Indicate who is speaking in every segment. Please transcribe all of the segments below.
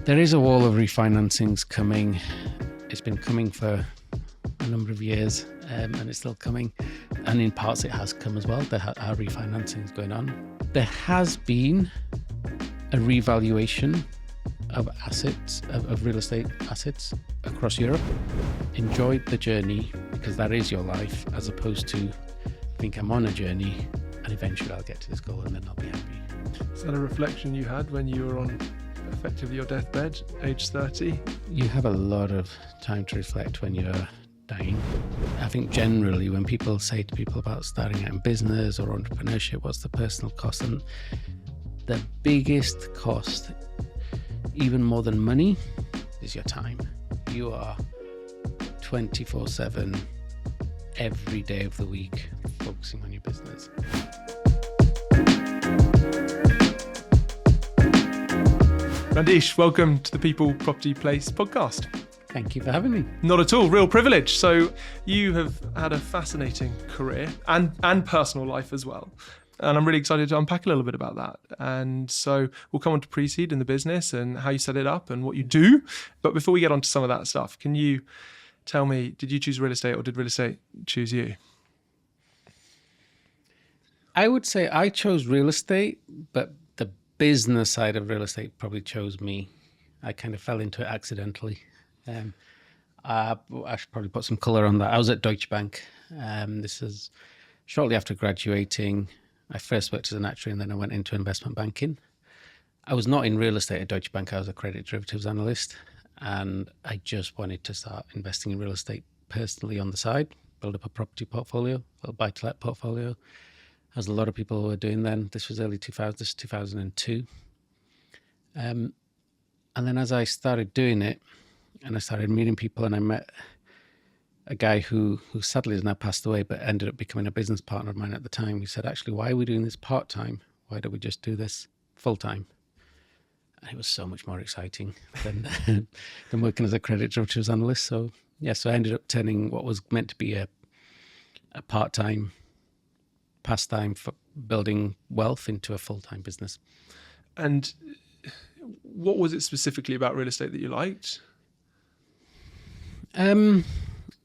Speaker 1: There is a wall of refinancings coming. It's been coming for a number of years, and it's still coming. And in parts it has come as well. There are refinancings going on. There has been a revaluation of assets, of real estate assets across Europe. Enjoy the journey, because that is your life, as opposed to think I'm on a journey and eventually I'll get to this goal and then I'll be happy.
Speaker 2: Is that a reflection you had when you were on effectively your deathbed, age 30?
Speaker 1: You have a lot of time to reflect when you're dying. I think generally when people say to people about starting out in business or entrepreneurship, what's the personal cost? And the biggest cost, even more than money, is your time. You are 24/7 every day of the week focusing on your business.
Speaker 2: Randeesh, welcome to the People Property Place podcast.
Speaker 1: Thank you for having me.
Speaker 2: Not at all, real privilege. So you have had a fascinating career and personal life as well. And I'm really excited to unpack a little bit about that. And so we'll come on to Precede in the business and how you set it up and what you do. But before we get on to some of that stuff, can you tell me, did you choose real estate or did real estate choose you?
Speaker 1: I would say I chose real estate, but the business side of real estate probably chose me. I kind of fell into it accidentally. I should probably put some colour on that. I was at Deutsche Bank. This is shortly after graduating. I first worked as an actuary and then I went into investment banking. I was not in real estate at Deutsche Bank. I was a credit derivatives analyst, and I just wanted to start investing in real estate personally on the side, build up a property portfolio, a little buy-to-let portfolio, as a lot of people were doing then. This was early 2000s, this was 2002. And then as I started doing it, and I started meeting people, and I met a guy who sadly has now passed away, but ended up becoming a business partner of mine at the time. He said, actually, why are we doing this part-time? Why don't we just do this full-time? And it was so much more exciting than working as a credit derivatives analyst. So I ended up turning what was meant to be a part-time pastime for building wealth into a full-time business.
Speaker 2: And what was it specifically about real estate that you liked?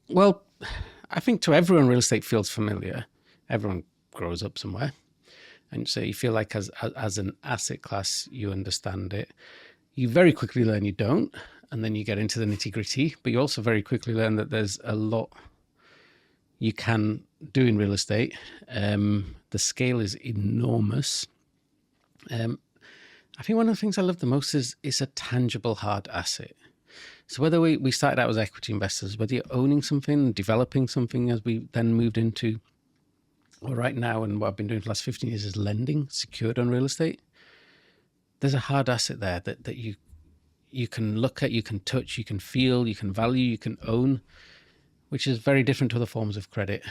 Speaker 1: Well, I think to everyone, real estate feels familiar. Everyone grows up somewhere. And so you feel like as an asset class, you understand it. You very quickly learn you don't, and then you get into the nitty-gritty. But you also very quickly learn that there's a lot you can do in real estate. The scale is enormous. I think one of the things I love the most is it's a tangible hard asset. So whether we started out as equity investors, whether you're owning something, developing something, as we then moved into, or right now, and what I've been doing for the last 15 years is lending secured on real estate. There's a hard asset there that you can look at, you can touch, you can feel, you can value, you can own, which is very different to other forms of credit.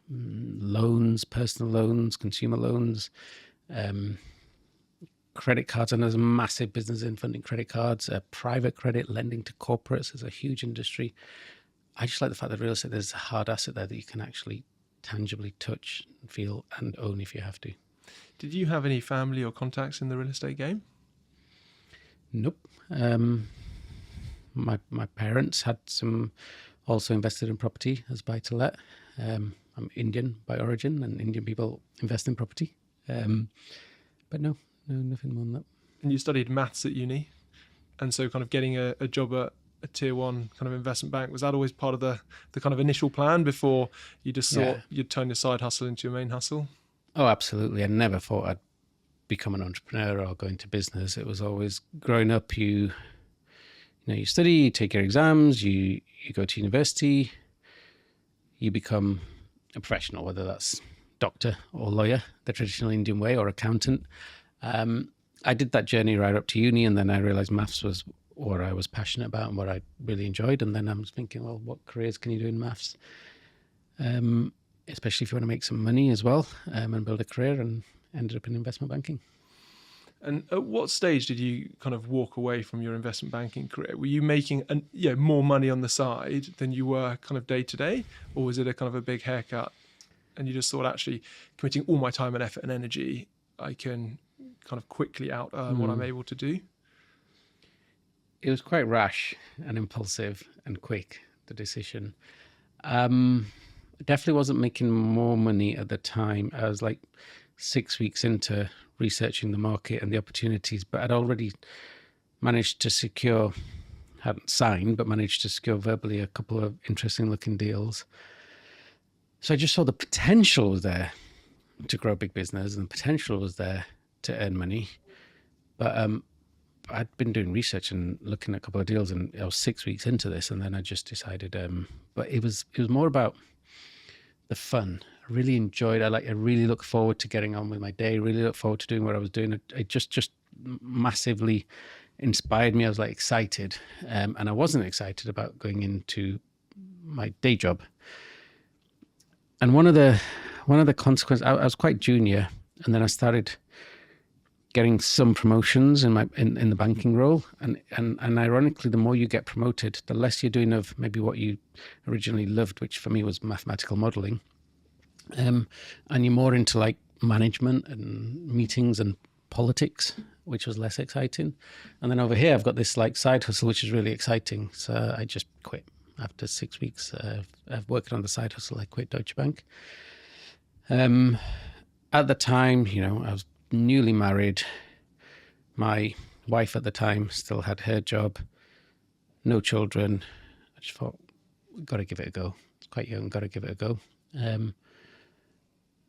Speaker 1: Loans, personal loans, consumer loans, credit cards, and there's a massive business in funding credit cards, private credit, lending to corporates is a huge industry. I just like the fact that real estate, there's a hard asset there that you can actually tangibly touch, feel, and own if you have to.
Speaker 2: Did you have any family or contacts in the real estate game?
Speaker 1: Nope. My parents had also invested in property as buy-to-let. I'm Indian by origin, and Indian people invest in property. But no, nothing more than that.
Speaker 2: And you studied maths at uni, and so kind of getting a job at a tier one kind of investment bank, was that always part of the kind of initial plan before you just thought you'd turn your side hustle into your main hustle?
Speaker 1: Oh, absolutely. I never thought I'd become an entrepreneur or go into business. It was always growing up, you study, you take your exams, you go to university, you become a professional, whether that's doctor or lawyer, the traditional Indian way, or accountant. I did that journey right up to uni, and then I realized maths was what I was passionate about and what I really enjoyed. And then I was thinking, well, what careers can you do in maths? Especially if you want to make some money as well, and build a career, and ended up in investment banking.
Speaker 2: And at what stage did you kind of walk away from your investment banking career? Were you making more money on the side than you were kind of day to day, or was it a kind of a big haircut and you just thought, actually, committing all my time and effort and energy, I can kind of quickly out earn what I'm able to do?
Speaker 1: it was quite rash and impulsive and quick, the decision. Definitely wasn't making more money at the time. I was like 6 weeks into researching the market and the opportunities, but I'd already managed to secure, hadn't signed, but managed to secure verbally a couple of interesting looking deals. So I just saw the potential was there to grow a big business, and the potential was there to earn money. But I'd been doing research and looking at a couple of deals, and I was 6 weeks into this, and then I just decided. But it was more about the fun. I really enjoyed. I really look forward to getting on with my day. Really look forward to doing what I was doing. It just massively inspired me. I was like excited, and I wasn't excited about going into my day job. And one of the consequences, I was quite junior, and then I started getting some promotions in the banking role, and ironically, the more you get promoted, the less you're doing of maybe what you originally loved, which for me was mathematical modelling, and you're more into like management and meetings and politics, which was less exciting. And then over here, I've got this like side hustle, which is really exciting. So I just quit after 6 weeks of working on the side hustle. I quit Deutsche Bank. At the time, I was newly married. My wife at the time still had her job, no children. I just thought, we've got to give it a go. It's quite young, got to give it a go.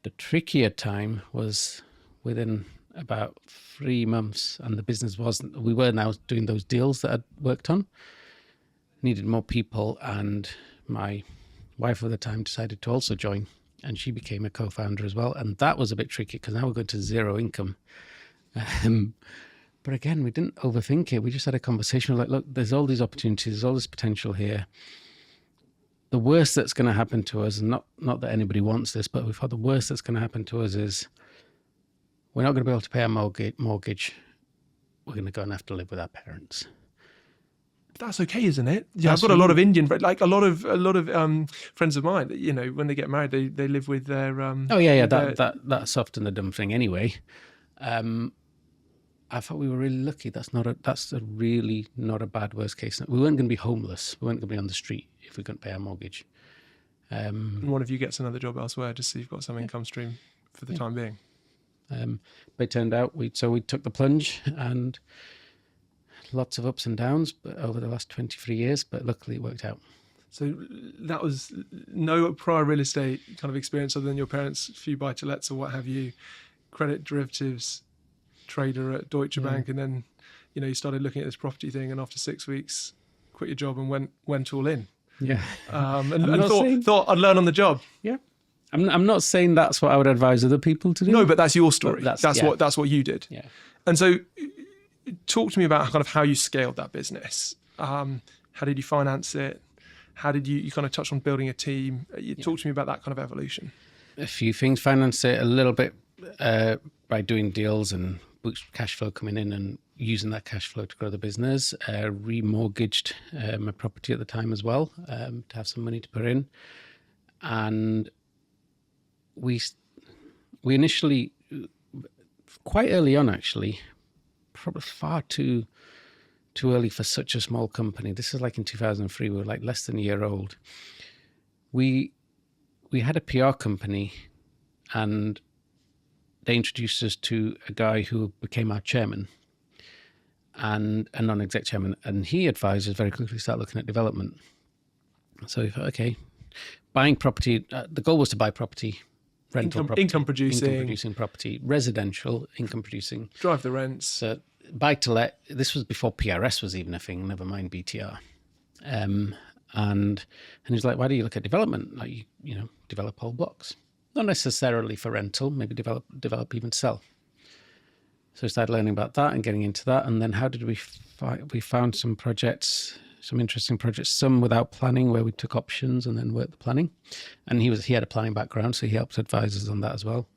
Speaker 1: The trickier time was within about 3 months, and the business we were now doing those deals that I'd worked on, needed more people, and my wife at the time decided to also join, and she became a co-founder as well. And that was a bit tricky because now we're going to zero income. But again, we didn't overthink it. We just had a conversation like, look, there's all these opportunities, there's all this potential here. The worst that's going to happen to us, and not that anybody wants this, but we thought the worst that's going to happen to us is we're not going to be able to pay our mortgage. We're going to go and have to live with our parents.
Speaker 2: That's okay, isn't it? Yeah, I've got a lot of Indian, like a lot of friends of mine. When they get married, they live with their.
Speaker 1: That's often the dumb thing anyway. I thought we were really lucky. That's really not a bad worst case. We weren't going to be homeless. We weren't going to be on the street if we couldn't pay our mortgage.
Speaker 2: And one of you gets another job elsewhere, just so you've got some income stream for the time being.
Speaker 1: But it turned out we took the plunge, and lots of ups and downs, but over the last 23 years, but luckily it worked out.
Speaker 2: So that was no prior real estate kind of experience other than your parents' few buy-to-lets or what have you, credit derivatives trader at Deutsche Bank, and then you started looking at this property thing, and after 6 weeks quit your job and went all in.
Speaker 1: Yeah.
Speaker 2: And thought I'd learn on the job.
Speaker 1: Yeah. I'm not saying that's what I would advise other people to do.
Speaker 2: No, but that's your story.
Speaker 1: That's
Speaker 2: what you did.
Speaker 1: Yeah.
Speaker 2: And so talk to me about kind of how you scaled that business. How did you finance it? How did you kind of touch on building a team? Talk to me about that kind of evolution.
Speaker 1: A few things. Finance it a little bit by doing deals and cash flow coming in and using that cash flow to grow the business. Remortgaged my property at the time as well, to have some money to put in. And we initially, quite early on actually, probably far too early for such a small company. This is like in 2003. We were like less than a year old. We had a PR company, and they introduced us to a guy who became our chairman and a non-exec chairman, and he advised us very quickly start looking at development. So we thought, okay, buying property. The goal was to buy property.
Speaker 2: Income producing
Speaker 1: property, residential income producing,
Speaker 2: drive the rents.
Speaker 1: So buy to let. This was before PRS was even a thing. Never mind BTR. And he's like, why do you look at development? Like develop whole blocks, not necessarily for rental. Maybe develop even sell. So we started learning about that and getting into that. And then how did we found some projects. Some interesting projects, some without planning, where we took options and then worked the planning. And he had a planning background, so he helped advise us on that as well.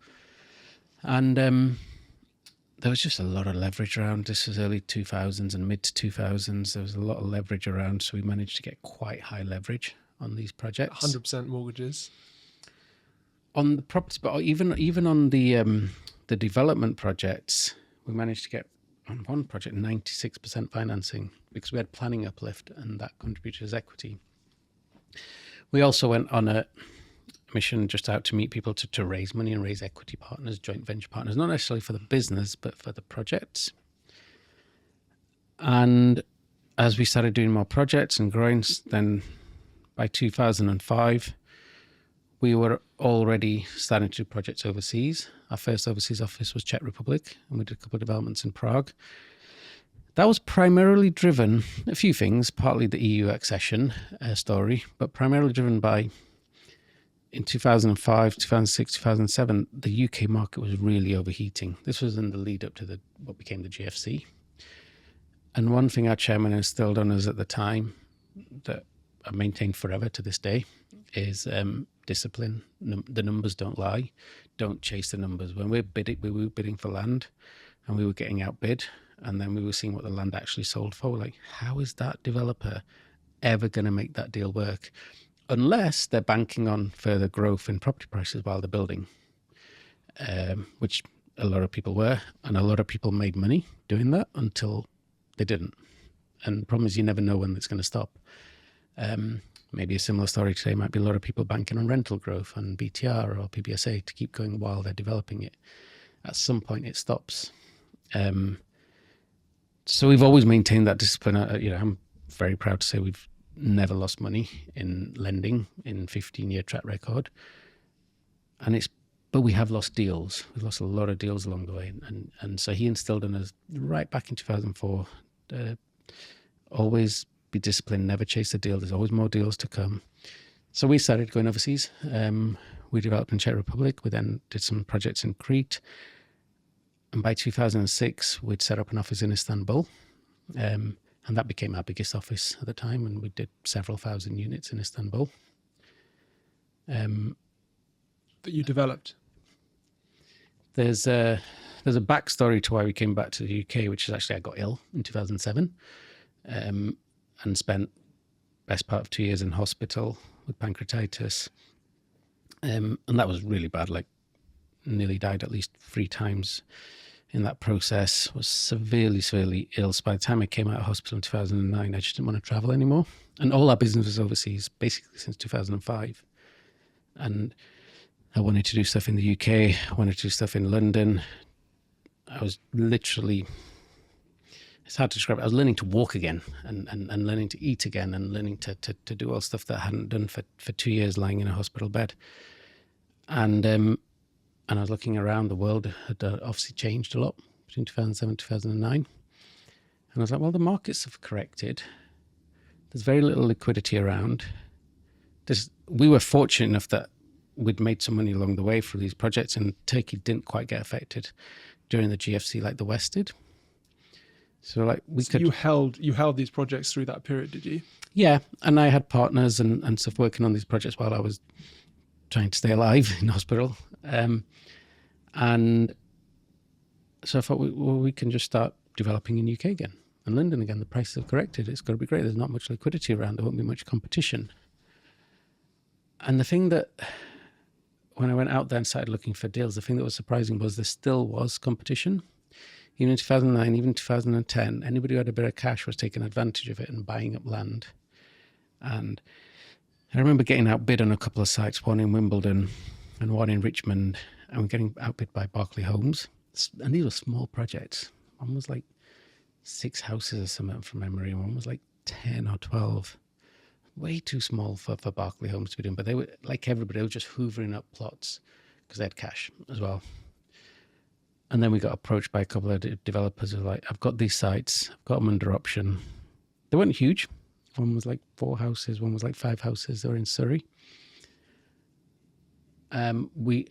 Speaker 1: And there was just a lot of leverage around. This was early 2000s and mid 2000s. There was a lot of leverage around, so we managed to get quite high leverage on these projects.
Speaker 2: 100% mortgages
Speaker 1: on the property, but even on the development projects, we managed to get on one project, 96% financing because we had planning uplift and that contributed as equity. We also went on a mission just out to meet people to raise money and raise equity partners, joint venture partners, not necessarily for the business, but for the projects. And as we started doing more projects and growing, then by 2005, we were already starting to do projects overseas. Our first overseas office was Czech Republic, and we did a couple of developments in Prague. That was primarily driven, a few things, partly the EU accession story, but primarily driven by, in 2005, 2006, 2007, the UK market was really overheating. This was in the lead up to what became the GFC. And one thing our chairman instilled on us at the time that I've maintained forever to this day is discipline. The numbers don't lie. Don't chase the numbers. When we were bidding for land and we were getting outbid, and then we were seeing what the land actually sold for. We're like, how is that developer ever going to make that deal work? Unless they're banking on further growth in property prices while they're building, which a lot of people were. And a lot of people made money doing that until they didn't. And the problem is you never know when it's going to stop. Maybe a similar story today might be a lot of people banking on rental growth on BTR or PBSA to keep going while they're developing it. At some point it stops. So we've always maintained that discipline. I'm very proud to say we've never lost money in lending in 15-year track record. But we have lost deals. We've lost a lot of deals along the way. And so he instilled in us right back in 2004, always be disciplined, never chase the deal. There's always more deals to come. So we started going overseas. We developed in Czech Republic. We then did some projects in Crete. And by 2006, we'd set up an office in Istanbul. And that became our biggest office at the time. And we did several thousand units in Istanbul.
Speaker 2: That you developed?
Speaker 1: There's a backstory to why we came back to the UK, which is actually I got ill in 2007 and spent best part of 2 years in hospital with pancreatitis. And that was really bad, like nearly died at least 3 times in that process, was severely ill. So by the time I came out of hospital in 2009, I just didn't want to travel anymore. And all our business was overseas, basically since 2005. And I wanted to do stuff in the UK. I wanted to do stuff in London. I was literally, it's hard to describe it. I was learning to walk again and learning to eat again and learning to do all stuff that I hadn't done for 2 years lying in a hospital bed. And I was looking around, the world had obviously changed a lot between 2007 and 2009. And I was like, well, the markets have corrected. There's very little liquidity around. We were fortunate enough that we'd made some money along the way for these projects, and Turkey didn't quite get affected during the GFC like the West did. So like
Speaker 2: you held these projects through that period, did you?
Speaker 1: Yeah, and I had partners and stuff working on these projects while I was trying to stay alive in hospital. And so I thought, we can just start developing in UK again and London again. The prices have corrected. It's got to be great. There's not much liquidity around. There won't be much competition. And the thing that, when I went out there and started looking for deals, the thing that was surprising was there still was competition. Even in 2009, even 2010, anybody who had a bit of cash was taking advantage of it and buying up land. And I remember getting outbid on a couple of sites, one in Wimbledon and one in Richmond, and we're getting outbid by Berkeley Homes. And these were small projects. One was like 6 houses or something from memory, and one was like 10 or 12. Way too small for Berkeley Homes to be doing, but they were, like everybody, they were just hoovering up plots because they had cash as well. And then we got approached by a couple of developers who were like, I've got these sites, I've got them under option. They weren't huge. One was like 4 houses, one was like 5 houses. They were in Surrey. And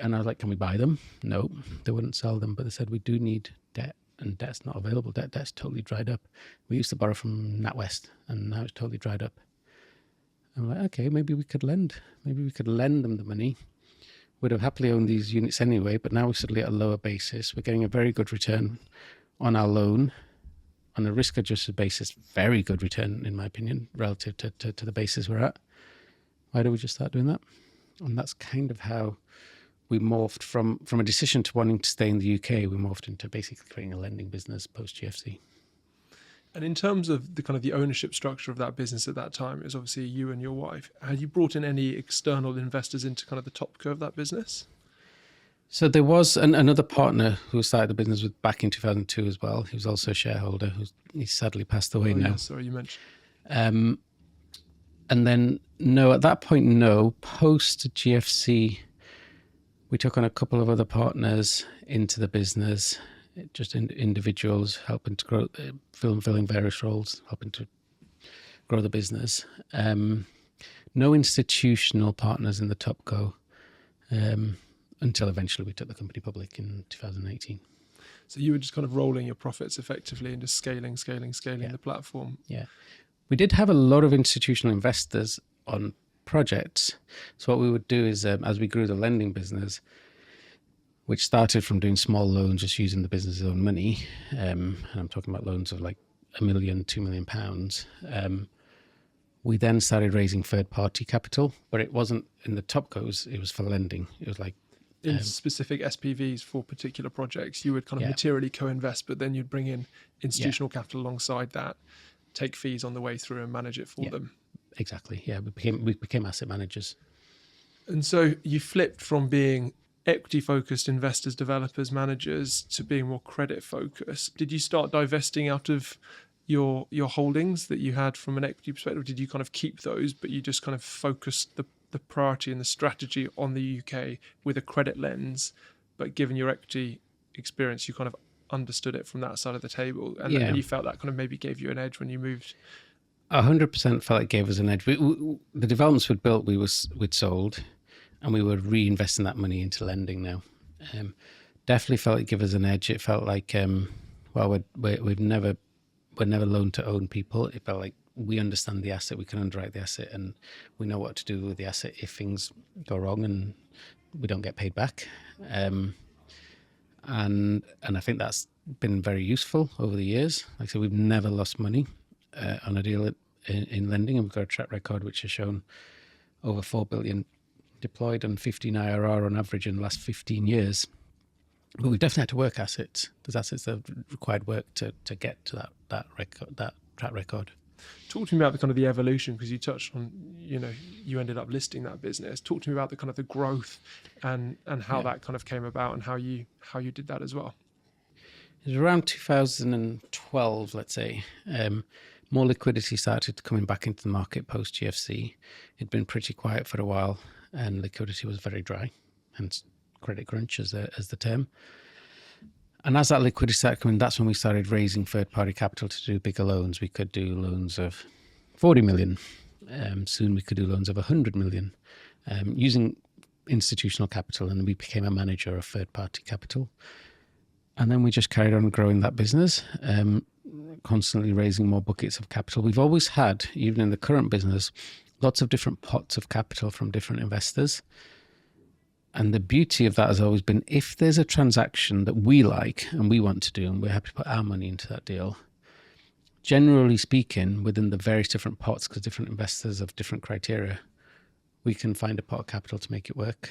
Speaker 1: I was like, can we buy them? No, they wouldn't sell them, but they said we do need debt, and debt's not available. Debt's totally dried up. We used to borrow from NatWest, and now it's totally dried up. I'm like, okay, maybe we could lend. Maybe we could lend them the money. We'd have happily owned these units anyway, but now we're suddenly at a lower basis. We're getting a very good return on our loan. On a risk-adjusted basis, very good return, in my opinion, relative to the basis we're at. Why don't we just start doing that? And that's kind of how we morphed from a decision to wanting to stay in the UK. We morphed into basically creating a lending business post GFC.
Speaker 2: And in terms of the kind of the ownership structure of that business at that time, it was obviously you and your wife. Had you brought in any external investors into kind of the top curve of that business?
Speaker 1: So there was another partner who started the business with back in 2002 as well. He was also a shareholder. He's sadly passed away now.
Speaker 2: Yeah, sorry, you mentioned.
Speaker 1: And then, no, at that point, no. Post GFC, we took on a couple of other partners into the business, just individuals helping to grow, filling various roles, helping to grow the business. No institutional partners in the top go until eventually we took the company public in 2018.
Speaker 2: So you were just kind of rolling your profits effectively and just scaling the platform.
Speaker 1: Yeah. We did have a lot of institutional investors on projects. So what we would do is, as we grew the lending business, which started from doing small loans, just using the business's own money, and I'm talking about loans of like £1 million, £2 million. We then started raising third-party capital, but it wasn't in the top goes. It was for lending. It was like
Speaker 2: in specific SPVs for particular projects. You would kind of materially co-invest, but then you'd bring in institutional capital alongside that, take fees on the way through and manage it for them.
Speaker 1: Exactly. Yeah, we became asset managers.
Speaker 2: And so you flipped from being equity-focused investors, developers, managers to being more credit-focused. Did you start divesting out of your holdings that you had from an equity perspective? Did you kind of keep those, but you just kind of focused the priority and the strategy on the UK with a credit lens, but given your equity experience, you kind of understood it from that side of the table, and you felt that kind of maybe gave you an edge when you moved?
Speaker 1: 100% felt it gave us an edge. The developments we'd built, we'd sold, and we were reinvesting that money into lending now. Definitely felt it gave us an edge. It felt like, we're never loaned to own people. It felt like we understand the asset, we can underwrite the asset, and we know what to do with the asset if things go wrong and we don't get paid back. And I think that's been very useful over the years. Like I said, we've never lost money on a deal in lending, and we've got a track record which has shown over 4 billion deployed and 15 IRR on average in the last 15 years. But we've definitely had to work assets. There's assets that have required work to get to that track record.
Speaker 2: Talk to me about the kind of the evolution, because you touched on, you ended up listing that business. Talk to me about the kind of the growth and how that kind of came about and how you did that as well.
Speaker 1: It was around 2012, let's say. More liquidity started coming back into the market post GFC. It'd been pretty quiet for a while, and liquidity was very dry, hence credit crunch as the term. And as that liquidity started coming, that's when we started raising third-party capital to do bigger loans. We could do loans of 40 million. Soon we could do loans of 100 million using institutional capital, and we became a manager of third-party capital. And then we just carried on growing that business, constantly raising more buckets of capital. We've always had, even in the current business, lots of different pots of capital from different investors. And the beauty of that has always been, if there's a transaction that we like and we want to do, and we're happy to put our money into that deal, generally speaking, within the various different pots, because different investors have different criteria, we can find a pot of capital to make it work.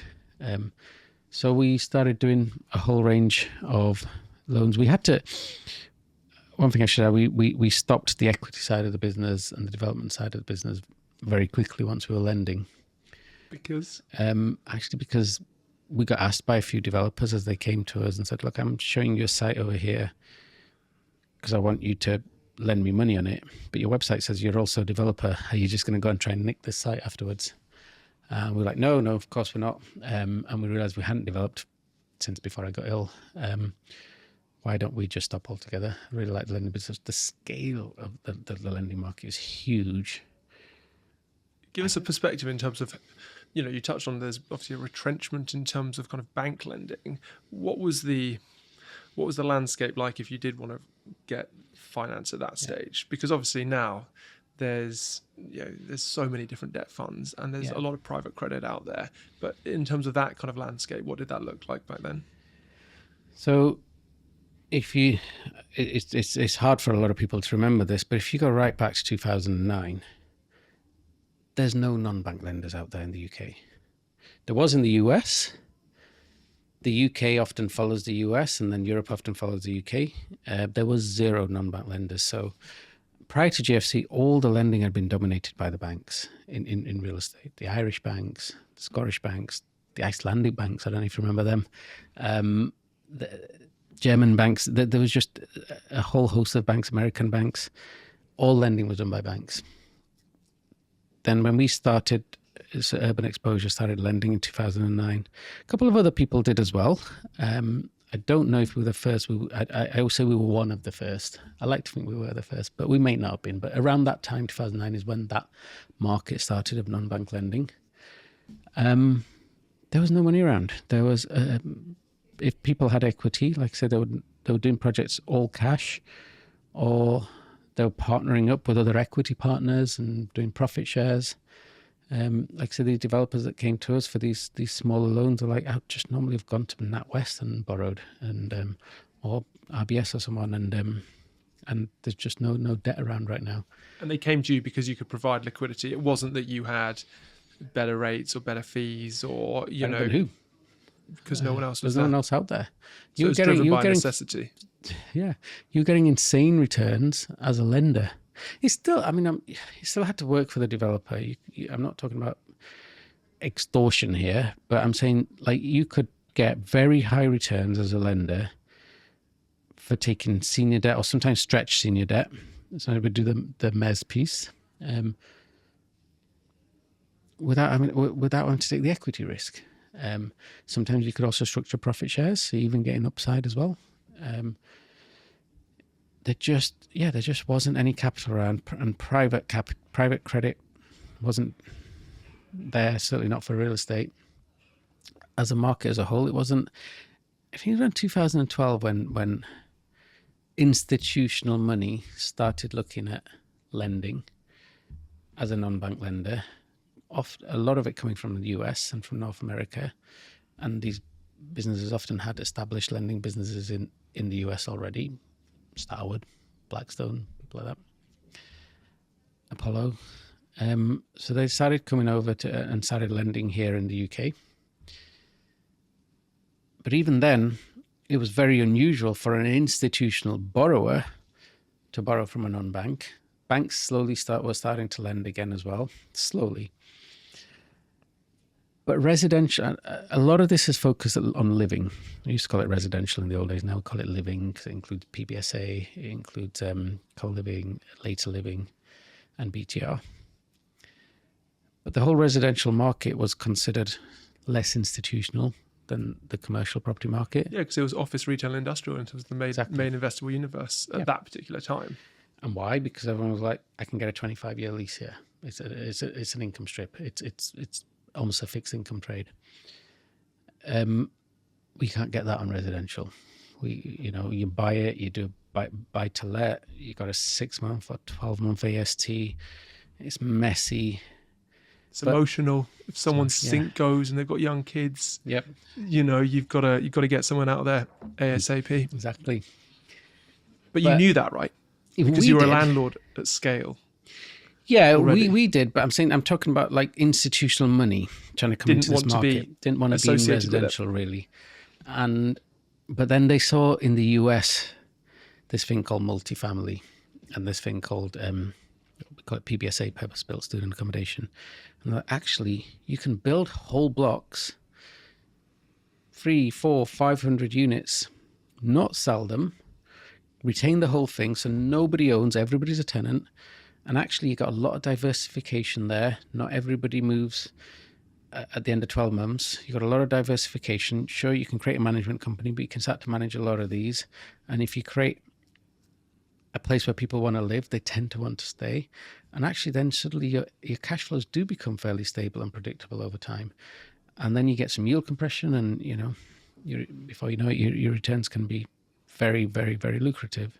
Speaker 1: So we started doing a whole range of loans. One thing I should add, we stopped the equity side of the business and the development side of the business very quickly once we were lending.
Speaker 2: Because?
Speaker 1: Actually, because we got asked by a few developers as they came to us and said, look, I'm showing you a site over here because I want you to lend me money on it. But your website says you're also a developer. Are you just going to go and try and nick this site afterwards? We were like, no, of course we're not. And we realized we hadn't developed since before I got ill. Why don't we just stop altogether? I really like the lending business. The scale of the lending market is huge.
Speaker 2: Give us a perspective in terms of, you touched on there's obviously a retrenchment in terms of kind of bank lending. What was the landscape like if you did want to get finance at that stage? Because obviously now there's so many different debt funds and there's a lot of private credit out there. But in terms of that kind of landscape, what did that look like back then?
Speaker 1: So it's hard for a lot of people to remember this, but if you go right back to 2009, there's no non-bank lenders out there in the UK. There was in the US, the UK often follows the US, and then Europe often follows the UK. There was zero non-bank lenders. So prior to GFC, all the lending had been dominated by the banks in real estate. The Irish banks, the Scottish banks, the Icelandic banks, I don't know if you remember them, the German banks. There was just a whole host of banks, American banks. All lending was done by banks. Then when we started, so Urban Exposure started lending in 2009. A couple of other people did as well. I don't know if we were the first. I always say we were one of the first. I like to think we were the first, but we may not have been. But around that time, 2009, is when that market started of non-bank lending. There was no money around. There was, if people had equity, like I said, they were doing projects all cash, or they were partnering up with other equity partners and doing profit shares. Like I said, the developers that came to us for these smaller loans are like, I'd just normally have gone to NatWest and borrowed, and or RBS or someone, and there's just no debt around right now.
Speaker 2: And they came to you because you could provide liquidity. It wasn't that you had better rates or better fees, or
Speaker 1: Better than who?
Speaker 2: Because no one else was
Speaker 1: There's no
Speaker 2: there.
Speaker 1: one else out there.
Speaker 2: So it was driven by necessity.
Speaker 1: Yeah, you're getting insane returns as a lender. It's still, I mean, you still had to work for the developer. I'm not talking about extortion here, but I'm saying like you could get very high returns as a lender for taking senior debt, or sometimes stretch senior debt. So we do the mezz piece without having to take the equity risk. Sometimes you could also structure profit shares, so you even get an upside as well. There just wasn't any capital around, and private credit wasn't there, certainly not for real estate. As a market as a whole, it wasn't. I think it was around 2012 when institutional money started looking at lending as a non-bank lender. A lot of it coming from the US and from North America, and these businesses often had established lending businesses in the US already. Starwood, Blackstone, people like that, Apollo. So they started coming over and started lending here in the UK. But even then, it was very unusual for an institutional borrower to borrow from a non-bank. Banks slowly were starting to lend again as well, slowly. But residential, a lot of this is focused on living. We used to call it residential in the old days. Now we call it living, because it includes PBSA, it includes co-living, later living, and BTR. But the whole residential market was considered less institutional than the commercial property market.
Speaker 2: Yeah, because it was office, retail, and industrial in terms of the main investable universe at that particular time.
Speaker 1: And why? Because everyone was like, I can get a 25-year lease here. It's an income strip. It's almost a fixed income trade. We can't get that on residential. You buy it, you do buy to let, you got a 6-month or 12-month AST. It's messy.
Speaker 2: It's emotional. If someone's sink goes and they've got young kids,
Speaker 1: yep,
Speaker 2: you've got to get someone out of there ASAP.
Speaker 1: Exactly.
Speaker 2: But you knew that, right? Because you were a landlord at scale.
Speaker 1: Yeah, we did, but I'm talking about like institutional money trying to come into this market. Didn't want to be in residential really. But then they saw in the US this thing called multifamily, and this thing called we call it PBSA, purpose-built student accommodation. And actually you can build whole blocks, 300, 400, 500 units, not sell them, retain the whole thing, so nobody owns, everybody's a tenant. And actually, you've got a lot of diversification there. Not everybody moves at the end of 12 months. You've got a lot of diversification. Sure, you can create a management company, but you can start to manage a lot of these. And if you create a place where people want to live, they tend to want to stay. And actually, then suddenly your cash flows do become fairly stable and predictable over time. And then you get some yield compression, and before you know it, your returns can be very, very, very lucrative.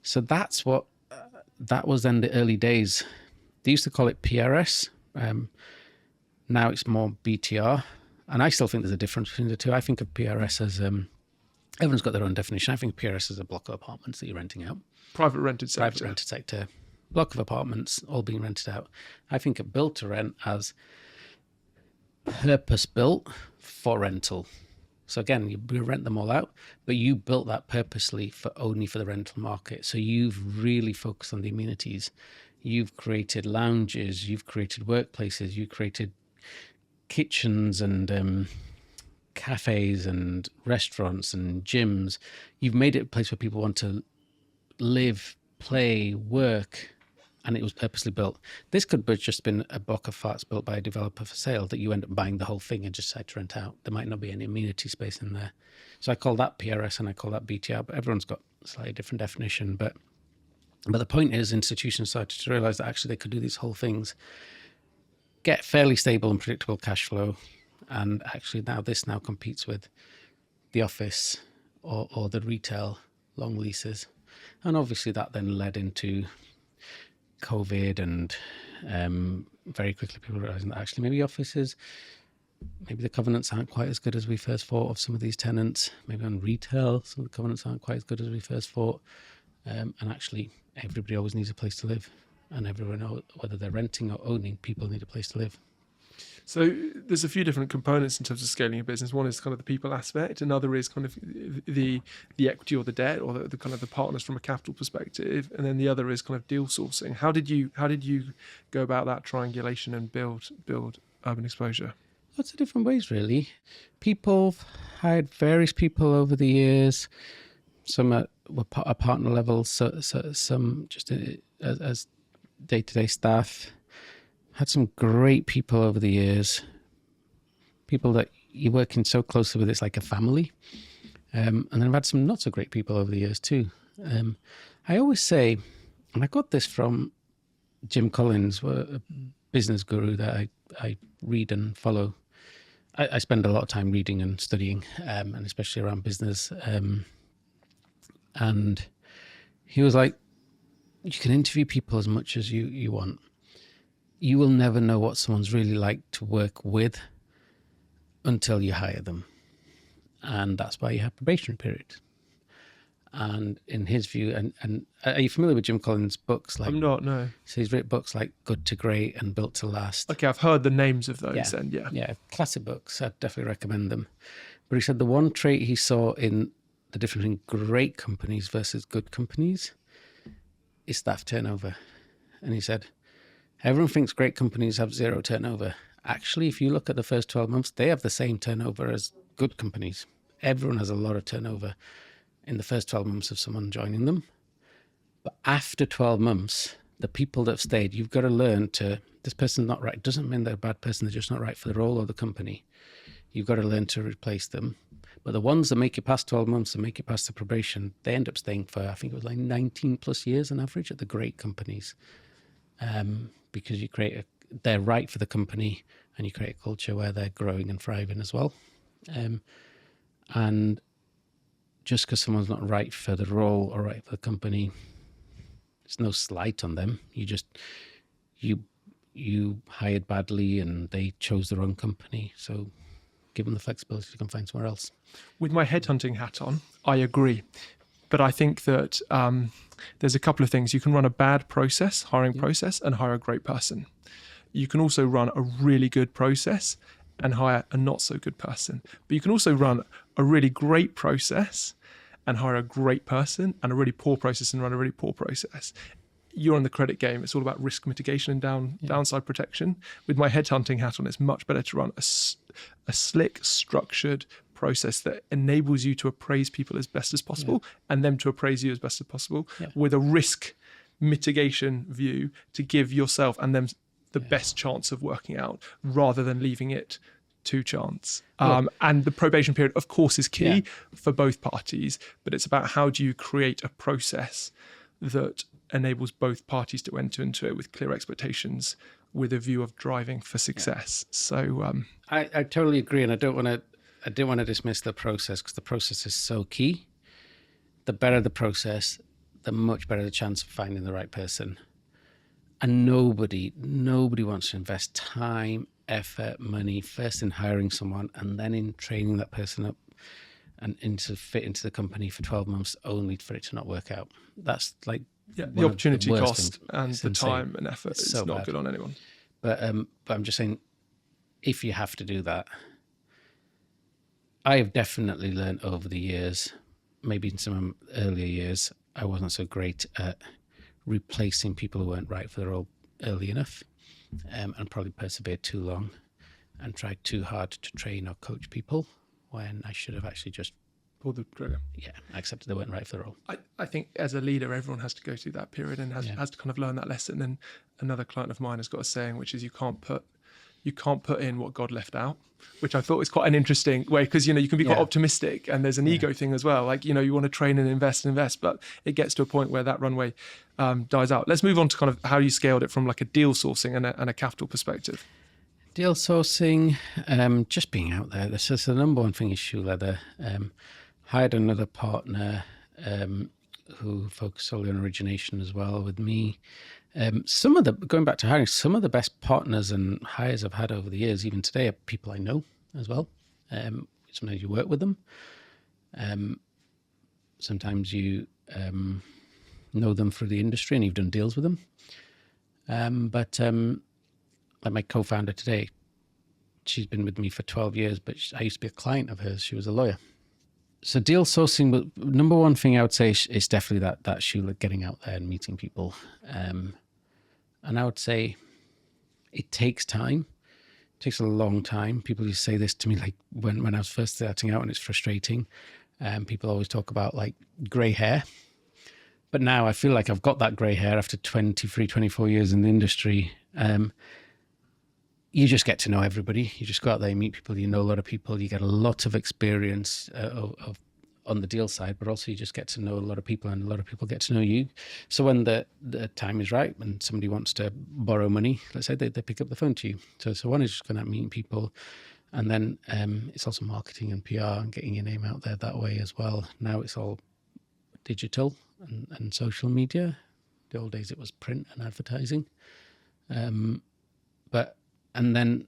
Speaker 1: So that's what. That was then the early days. They used to call it PRS. Now it's more BTR. And I still think there's a difference between the two. I think of PRS as, everyone's got their own definition. I think of PRS as a block of apartments that you're renting out.
Speaker 2: Private rented
Speaker 1: sector. Block of apartments all being rented out. I think of built to rent as purpose built for rental. So again, you rent them all out, but you built that purposely for only for the rental market. So you've really focused on the amenities. You've created lounges, you've created workplaces, you created kitchens and cafes and restaurants and gyms. You've made it a place where people want to live, play, work, and it was purposely built. This could have just been a block of flats built by a developer for sale that you end up buying the whole thing and just decide to rent out. There might not be any amenity space in there. So I call that PRS and I call that BTR, but everyone's got a slightly different definition. But the point is, institutions started to realize that actually they could do these whole things, get fairly stable and predictable cash flow, and actually this now competes with the office or the retail long leases. And obviously that then led into COVID and very quickly people realizing that actually maybe offices, maybe the covenants aren't quite as good as we first thought of some of these tenants. Maybe on retail, some of the covenants aren't quite as good as we first thought. And actually everybody always needs a place to live. And everyone, whether they're renting or owning, people need a place to live.
Speaker 2: So there's a few different components in terms of scaling a business. One is kind of the people aspect. Another is kind of the equity or the debt or the kind of the partners from a capital perspective. And then the other is kind of deal sourcing. How did you go about that triangulation and build Urban Exposure?
Speaker 1: Lots of different ways, really. People hired various people over the years. Some were at partner level, so some just as day-to-day staff. Had some great people over the years, people that you're working so closely with, it's like a family. And then I've had some not so great people over the years too. I always say, and I got this from Jim Collins, a business guru that I read and follow. I spend a lot of time reading and studying, and especially around business. And he was like, you can interview people as much as you want. You will never know what someone's really like to work with until you hire them. And that's why you have probation period. And in his view, and are you familiar with Jim Collins' books?
Speaker 2: I'm not, no.
Speaker 1: So he's written books like Good to Great and Built to Last.
Speaker 2: Okay, I've heard the names of those then, yeah.
Speaker 1: Yeah, classic books. I'd definitely recommend them. But he said the one trait he saw in the difference between great companies versus good companies is staff turnover. And he said, everyone thinks great companies have zero turnover. Actually, if you look at the first 12 months, they have the same turnover as good companies. Everyone has a lot of turnover in the first 12 months of someone joining them. But after 12 months, the people that have stayed, you've got to learn to, this person's not right. It doesn't mean they're a bad person, they're just not right for the role or the company. You've got to learn to replace them. But the ones that make it past 12 months and make it past the probation, they end up staying for, I think it was like 19 plus years on average at the great companies. Because you they're right for the company and you create a culture where they're growing and thriving as well. And just because someone's not right for the role or right for the company, it's no slight on them. You hired badly and they chose the wrong company. So give them the flexibility to come find somewhere else.
Speaker 2: With my headhunting hat on, I agree. But I think that there's a couple of things. You can run a bad hiring process, and hire a great person. You can also run a really good process and hire a not so good person. But you can also run a really great process and hire a great person, and a really poor process and run a really poor process. You're in the credit game. It's all about risk mitigation and downside protection. With my headhunting hat on, it's much better to run a slick, structured process that enables you to appraise people as best as possible and them to appraise you as best as possible with a risk mitigation view to give yourself and them the best chance of working out rather than leaving it to chance. And the probation period, of course, is key for both parties, but it's about how do you create a process that enables both parties to enter into it with clear expectations with a view of driving for success. So
Speaker 1: I totally agree, and I didn't want to dismiss the process because the process is so key. The better the process, the much better the chance of finding the right person. And nobody wants to invest time, effort, money, first in hiring someone and then in training that person up and fit into the company for 12 months only for it to not work out. That's like
Speaker 2: the opportunity cost and
Speaker 1: it's
Speaker 2: the
Speaker 1: insane.
Speaker 2: time and effort is
Speaker 1: so
Speaker 2: not
Speaker 1: bad.
Speaker 2: good on anyone.
Speaker 1: But I'm just saying, if you have to do that, I have definitely learned over the years, maybe in some earlier years, I wasn't so great at replacing people who weren't right for the role early enough, and probably persevered too long and tried too hard to train or coach people when I should have actually just,
Speaker 2: Pull the trigger.
Speaker 1: accepted they weren't right for the role.
Speaker 2: I think as a leader, everyone has to go through that period and has to kind of learn that lesson. And another client of mine has got a saying, which is you can't put in what God left out, which I thought was quite an interesting way, because, you can be quite optimistic, and there's an ego thing as well. Like, you want to train and invest, but it gets to a point where that runway dies out. Let's move on to kind of how you scaled it from like a deal sourcing and a capital perspective.
Speaker 1: Deal sourcing, just being out there. This is the number one thing is shoe leather. Hired another partner who focused solely on origination as well with me. Going back to hiring, some of the best partners and hires I've had over the years, even today, are people I know as well. Sometimes you work with them. Sometimes you know them through the industry and you've done deals with them. But like my co-founder today, she's been with me for 12 years, but I used to be a client of hers. She was a lawyer. So deal sourcing, number one thing I would say is definitely that shoe, getting out there and meeting people. And I would say it takes time. It takes a long time. People used to say this to me like when I was first starting out, and it's frustrating. People always talk about like grey hair. But now I feel like I've got that grey hair after 23, 24 years in the industry. You just get to know everybody. You just go out there, you meet people, you know a lot of people, you get a lot of experience on the deal side, but also you just get to know a lot of people, and a lot of people get to know you. So when the time is right, when somebody wants to borrow money, let's say they pick up the phone to you. So one is just going out meeting people, and then it's also marketing and PR and getting your name out there that way as well. Now it's all digital and social media. The old days it was print and advertising. And then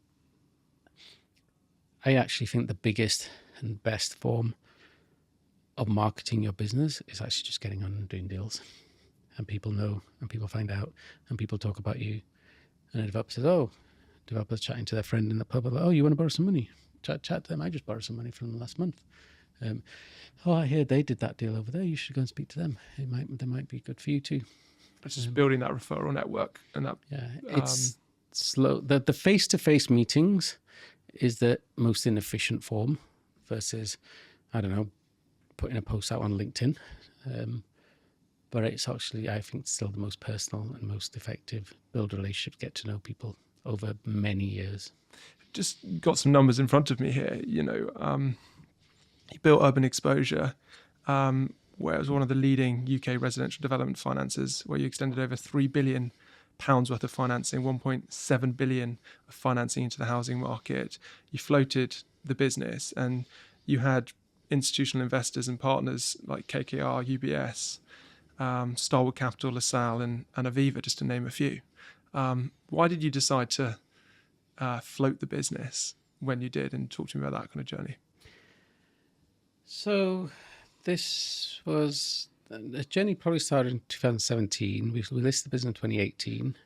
Speaker 1: I actually think the biggest and best form of marketing your business is actually just getting on and doing deals. And people know, and people find out, and people talk about you. And a developer says, developers chatting to their friend in the pub, like, you want to borrow some money? Chat to them. I just borrowed some money from them last month. I hear they did that deal over there. You should go and speak to them. They might be good for you too.
Speaker 2: It's just building that referral network and that.
Speaker 1: Yeah, it's slow. The face-to-face meetings is the most inefficient form versus, I don't know, putting a post out on LinkedIn. But it's actually, I think, still the most personal and most effective. Build relationships, get to know people over many years.
Speaker 2: Just got some numbers in front of me here. You built Urban Exposure, where it was one of the leading UK residential development financiers, where you extended over £3 billion worth of financing, 1.7 billion of financing into the housing market. You floated the business, and you had institutional investors and partners like KKR, UBS, Starwood Capital, LaSalle, and Aviva, just to name a few. Why did you decide to float the business when you did? And talk to me about that kind of journey.
Speaker 1: So this was, the journey probably started in 2017. We listed the business in 2018.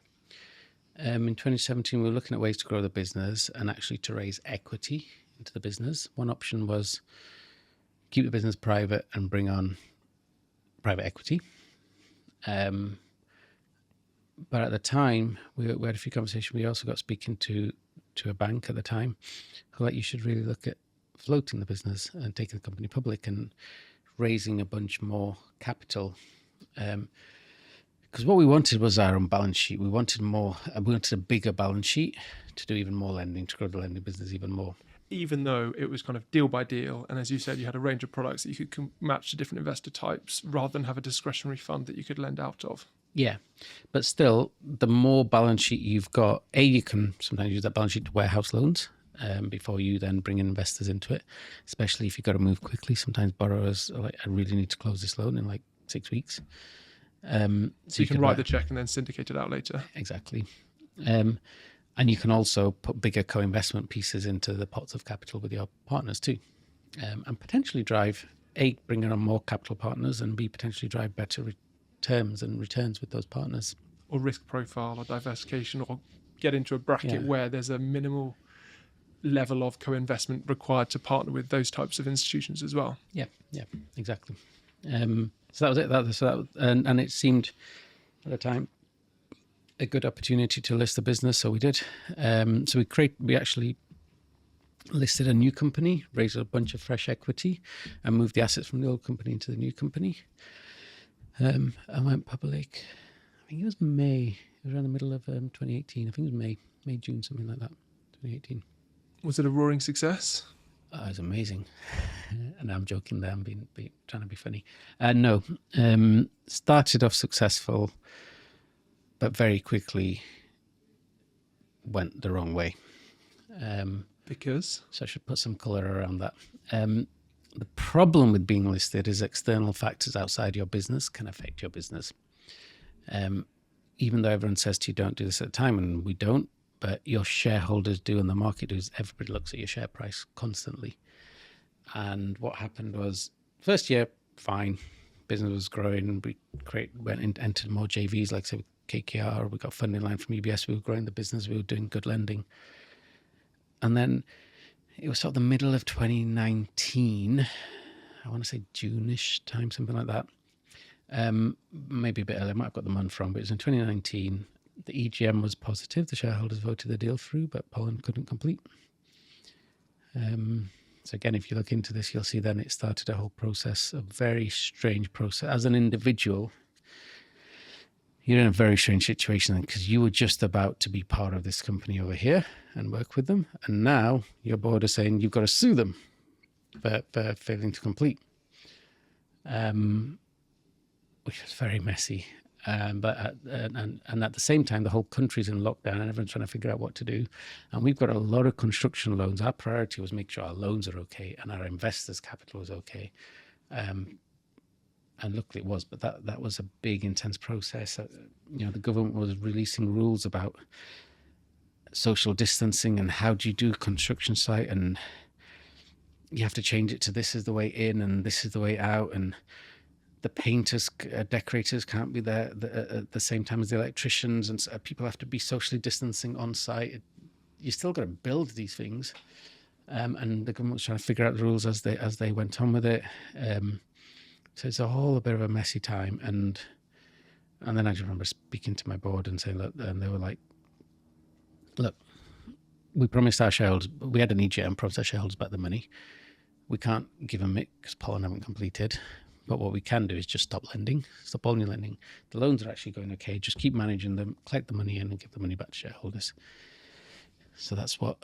Speaker 1: In 2017, we were looking at ways to grow the business and actually to raise equity into the business. One option was keep the business private and bring on private equity. But at the time, we had a few conversations. We also got speaking to a bank at the time who you should really look at floating the business and taking the company public and raising a bunch more capital. Because what we wanted was our own balance sheet. We wanted more. We wanted a bigger balance sheet to do even more lending, to grow the lending business even more.
Speaker 2: Even though it was kind of deal by deal, and as you said, you had a range of products that you could match to different investor types rather than have a discretionary fund that you could lend out of.
Speaker 1: Yeah, but still, the more balance sheet you've got, you can sometimes use that balance sheet to warehouse loans before you then bring investors into it, especially if you've got to move quickly. Sometimes borrowers are like, I really need to close this loan in like 6 weeks.
Speaker 2: So you can write the check and then syndicate it out later.
Speaker 1: Exactly. And you can also put bigger co-investment pieces into the pots of capital with your partners too, and potentially drive, bring on more capital partners, and potentially drive better terms and returns with those partners.
Speaker 2: Or risk profile or diversification, or get into a bracket where there's a minimal level of co-investment required to partner with those types of institutions as well.
Speaker 1: Yeah, exactly. So that was it. And it seemed at the time a good opportunity to list the business, so we did. So we actually listed a new company, raised a bunch of fresh equity, and moved the assets from the old company into the new company. I went public, I think it was May. It was around the middle of 2018. I think it was May, June, something like that, 2018.
Speaker 2: Was it a roaring success?
Speaker 1: Oh, it was amazing. And I'm joking there, I'm trying to be funny. No, started off successful, but very quickly went the wrong way.
Speaker 2: Because?
Speaker 1: So I should put some colour around that. The problem with being listed is external factors outside your business can affect your business. Even though everyone says to you, don't do this at the time, and we don't, but your shareholders do and the market does. Everybody looks at your share price constantly. And what happened was, first year, fine. Business was growing. We entered more JVs, like say with KKR. We got funding line from UBS. We were growing the business. We were doing good lending. And then it was sort of the middle of 2019. I want to say June-ish time, something like that. Maybe a bit earlier. I might have got the month wrong, but it was in 2019. The EGM was positive. The shareholders voted the deal through, but Poland couldn't complete. So again, if you look into this, you'll see then it started a whole process, a very strange process. As an individual, you're in a very strange situation because you were just about to be part of this company over here and work with them. And now your board is saying you've got to sue them for failing to complete, which was very messy. But at the same time, the whole country's in lockdown and everyone's trying to figure out what to do. And we've got a lot of construction loans. Our priority was make sure our loans are okay and our investors' capital is okay. And luckily it was, but that was a big, intense process. The government was releasing rules about social distancing and how do you do a construction site, and you have to change it to this is the way in and this is the way out, and the painters, decorators can't be there at the same time as the electricians, and so people have to be socially distancing on site. You still got to build these things, and the government was trying to figure out the rules as they went on with it. So it's a bit of a messy time, and then I just remember speaking to my board and saying, look, and they were like, look, we promised our shareholders, we had an EGM, promised our shareholders back the money. We can't give them it because Poland haven't completed. But what we can do is just stop lending, stop all new lending. The loans are actually going okay. Just keep managing them, collect the money in and give the money back to shareholders. So that's what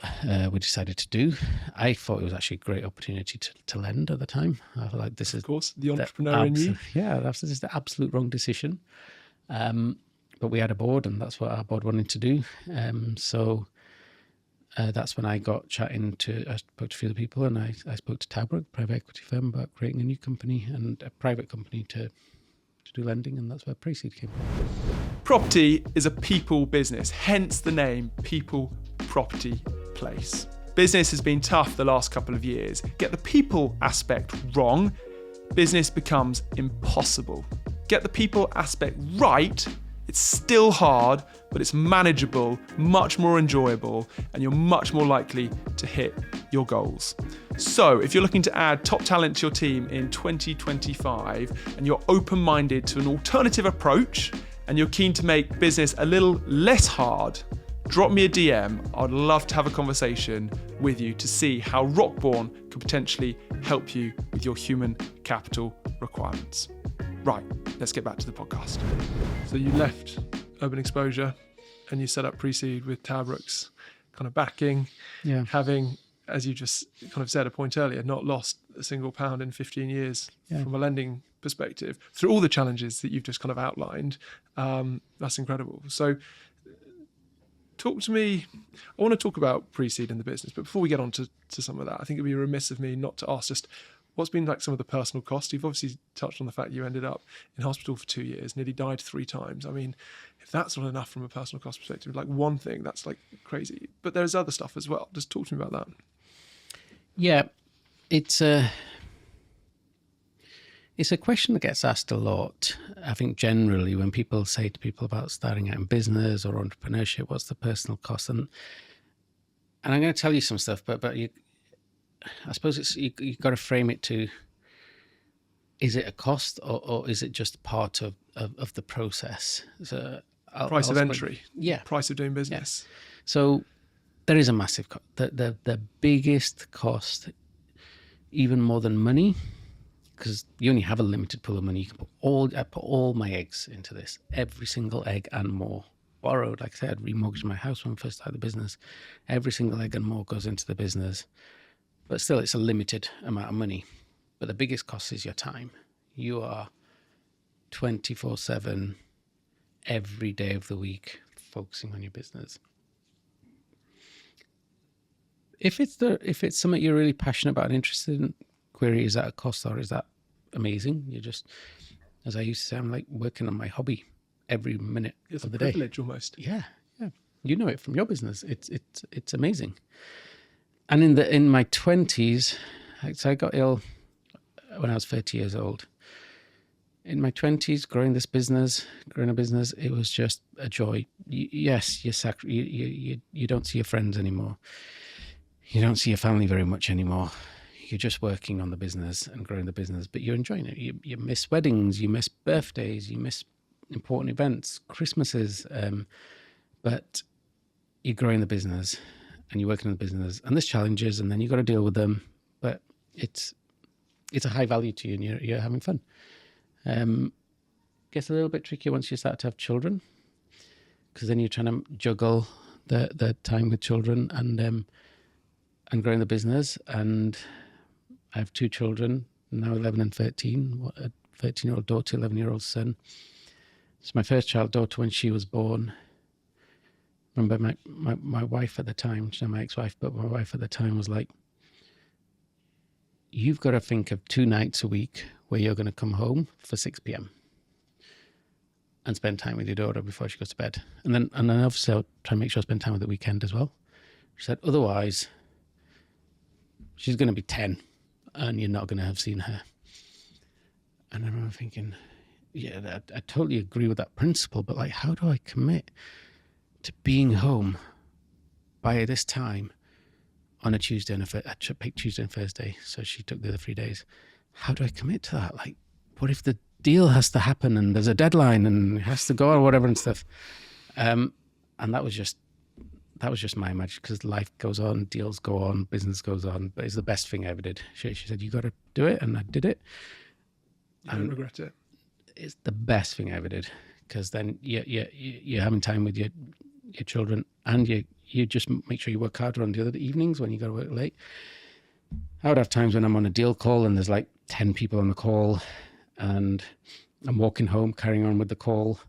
Speaker 1: we decided to do. I thought it was actually a great opportunity to lend at the time. I felt like this is...
Speaker 2: Of course, the entrepreneur in you.
Speaker 1: Yeah, that's just the absolute wrong decision. But we had a board and that's what our board wanted to do. So that's when I got chatting I spoke to a few other people, and I spoke to TowerBrook, private equity firm, about creating a new company and a private company to do lending, and that's where Precede came from.
Speaker 2: Property is a people business, hence the name People Property Place. Business has been tough the last couple of years. Get the people aspect wrong, business becomes impossible. Get the people aspect right, it's still hard, but it's manageable, much more enjoyable, and you're much more likely to hit your goals. So if you're looking to add top talent to your team in 2025 and you're open-minded to an alternative approach and you're keen to make business a little less hard, drop me a DM. I'd love to have a conversation with you to see how Rockborn could potentially help you with your human capital requirements. Right, let's get back to the podcast. So you left Urban Exposure and you set up Precede with TowerBrook's kind of backing, having, as you just kind of said a point earlier, not lost a single pound in 15 years from a lending perspective through all the challenges that you've just kind of outlined. That's incredible. So talk to me. I want to talk about Precede in the business, but before we get on to some of that, I think it'd be remiss of me not to ask just what's been like some of the personal costs. You've obviously touched on the fact you ended up in hospital for 2 years, nearly died 3 times. I mean, if that's not enough from a personal cost perspective, like one thing, that's like crazy. But there's other stuff as well. Just talk to me about that.
Speaker 1: Yeah, it's a question that gets asked a lot. I think generally when people say to people about starting out in business or entrepreneurship, what's the personal cost? And And I'm going to tell you some stuff, but I suppose you've got to frame it to, is it a cost or is it just part of the process? So
Speaker 2: Price of entry.
Speaker 1: Yeah.
Speaker 2: Price of doing business.
Speaker 1: Yeah. So there is a massive cost. The biggest cost, even more than money, because you only have a limited pool of money. You can I put all my eggs into this, every single egg and more. Borrowed, like I said, I'd remortgaged my house when I first started the business. Every single egg and more goes into the business. But still, it's a limited amount of money. But the biggest cost is your time. You are 24/7, every day of the week, focusing on your business. If it's something you're really passionate about and interested in, query, is that a cost or is that amazing? You're just, as I used to say, I'm like working on my hobby every minute
Speaker 2: It's
Speaker 1: of
Speaker 2: a
Speaker 1: the day.
Speaker 2: privilege almost.
Speaker 1: Yeah. You know it from your business. It's amazing. And in my 20s, so I got ill when I was 30 years old. In my 20s, growing a business, it was just a joy. Yes, you don't see your friends anymore. You don't see your family very much anymore. You're just working on the business and growing the business, but you're enjoying it. You miss weddings, you miss birthdays, you miss important events, Christmases, but you're growing the business and you're working on the business, and there's challenges, and then you've got to deal with them. But it's a high value to you, and you're having fun. Gets a little bit trickier once you start to have children, because then you're trying to juggle the time with children and growing the business. And I have 2 children now, 11 and 13. A 13-year-old daughter, 11-year-old son. So my first child daughter, when she was born, remember my wife at the time, she's not my ex-wife, but my wife at the time was like, you've got to think of 2 nights a week where you're going to come home for 6 p.m. and spend time with your daughter before she goes to bed. And then obviously I'll try and make sure I spend time with the weekend as well. She said, otherwise, she's going to be 10 and you're not going to have seen her. And I remember thinking, yeah, I totally agree with that principle, but like, how do I commit to being home by this time on a Tuesday and I picked Tuesday and Thursday, so she took the other 3 days. How do I commit to that? Like, what if the deal has to happen and there's a deadline and it has to go or whatever and stuff? And that was just my magic, because life goes on, deals go on, business goes on. But it's the best thing I ever did. She said, you got to do it, and I did it.
Speaker 2: You don't regret it.
Speaker 1: It's the best thing I ever did, because then you're having time with your children, and you just make sure you work harder on the other evenings when you got to work late. I would have times when I'm on a deal call and there's like 10 people on the call, and I'm walking home, carrying on with the call,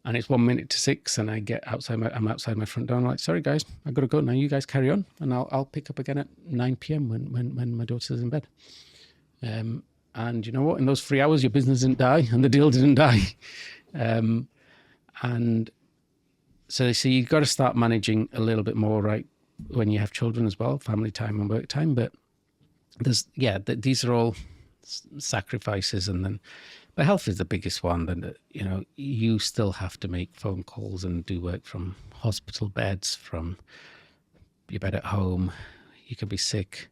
Speaker 1: and it's 1 minute to 6, and I get outside I'm outside my front door. I'm like, sorry guys, I got to go now. You guys carry on, and I'll pick up again at 9 p.m. when my daughter's in bed. And you know what? In those 3 hours, your business didn't die and the deal didn't die. And so you've got to start managing a little bit more, right, when you have children as well, family time and work time. But these are all sacrifices, but health is the biggest one. And you still have to make phone calls and do work from hospital beds, from your bed at home. You could be sick.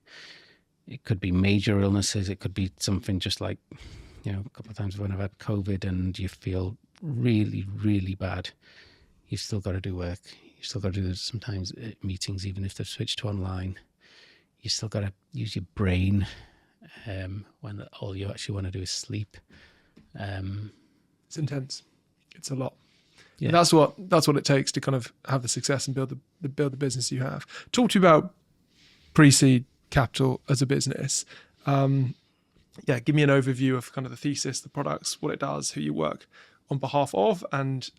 Speaker 1: It could be major illnesses. It could be something just like, a couple of times when I've had COVID and you feel really, really bad, you've still got to do work. You've still got to do sometimes meetings, even if they've switched to online. You still got to use your brain when all you actually want to do is sleep.
Speaker 2: It's intense. It's a lot.
Speaker 1: Yeah.
Speaker 2: And that's what it takes to kind of have the success and build the business you have. Talk to you about Precede Capital as a business. Give me an overview of kind of the thesis, the products, what it does, who you work on behalf of, and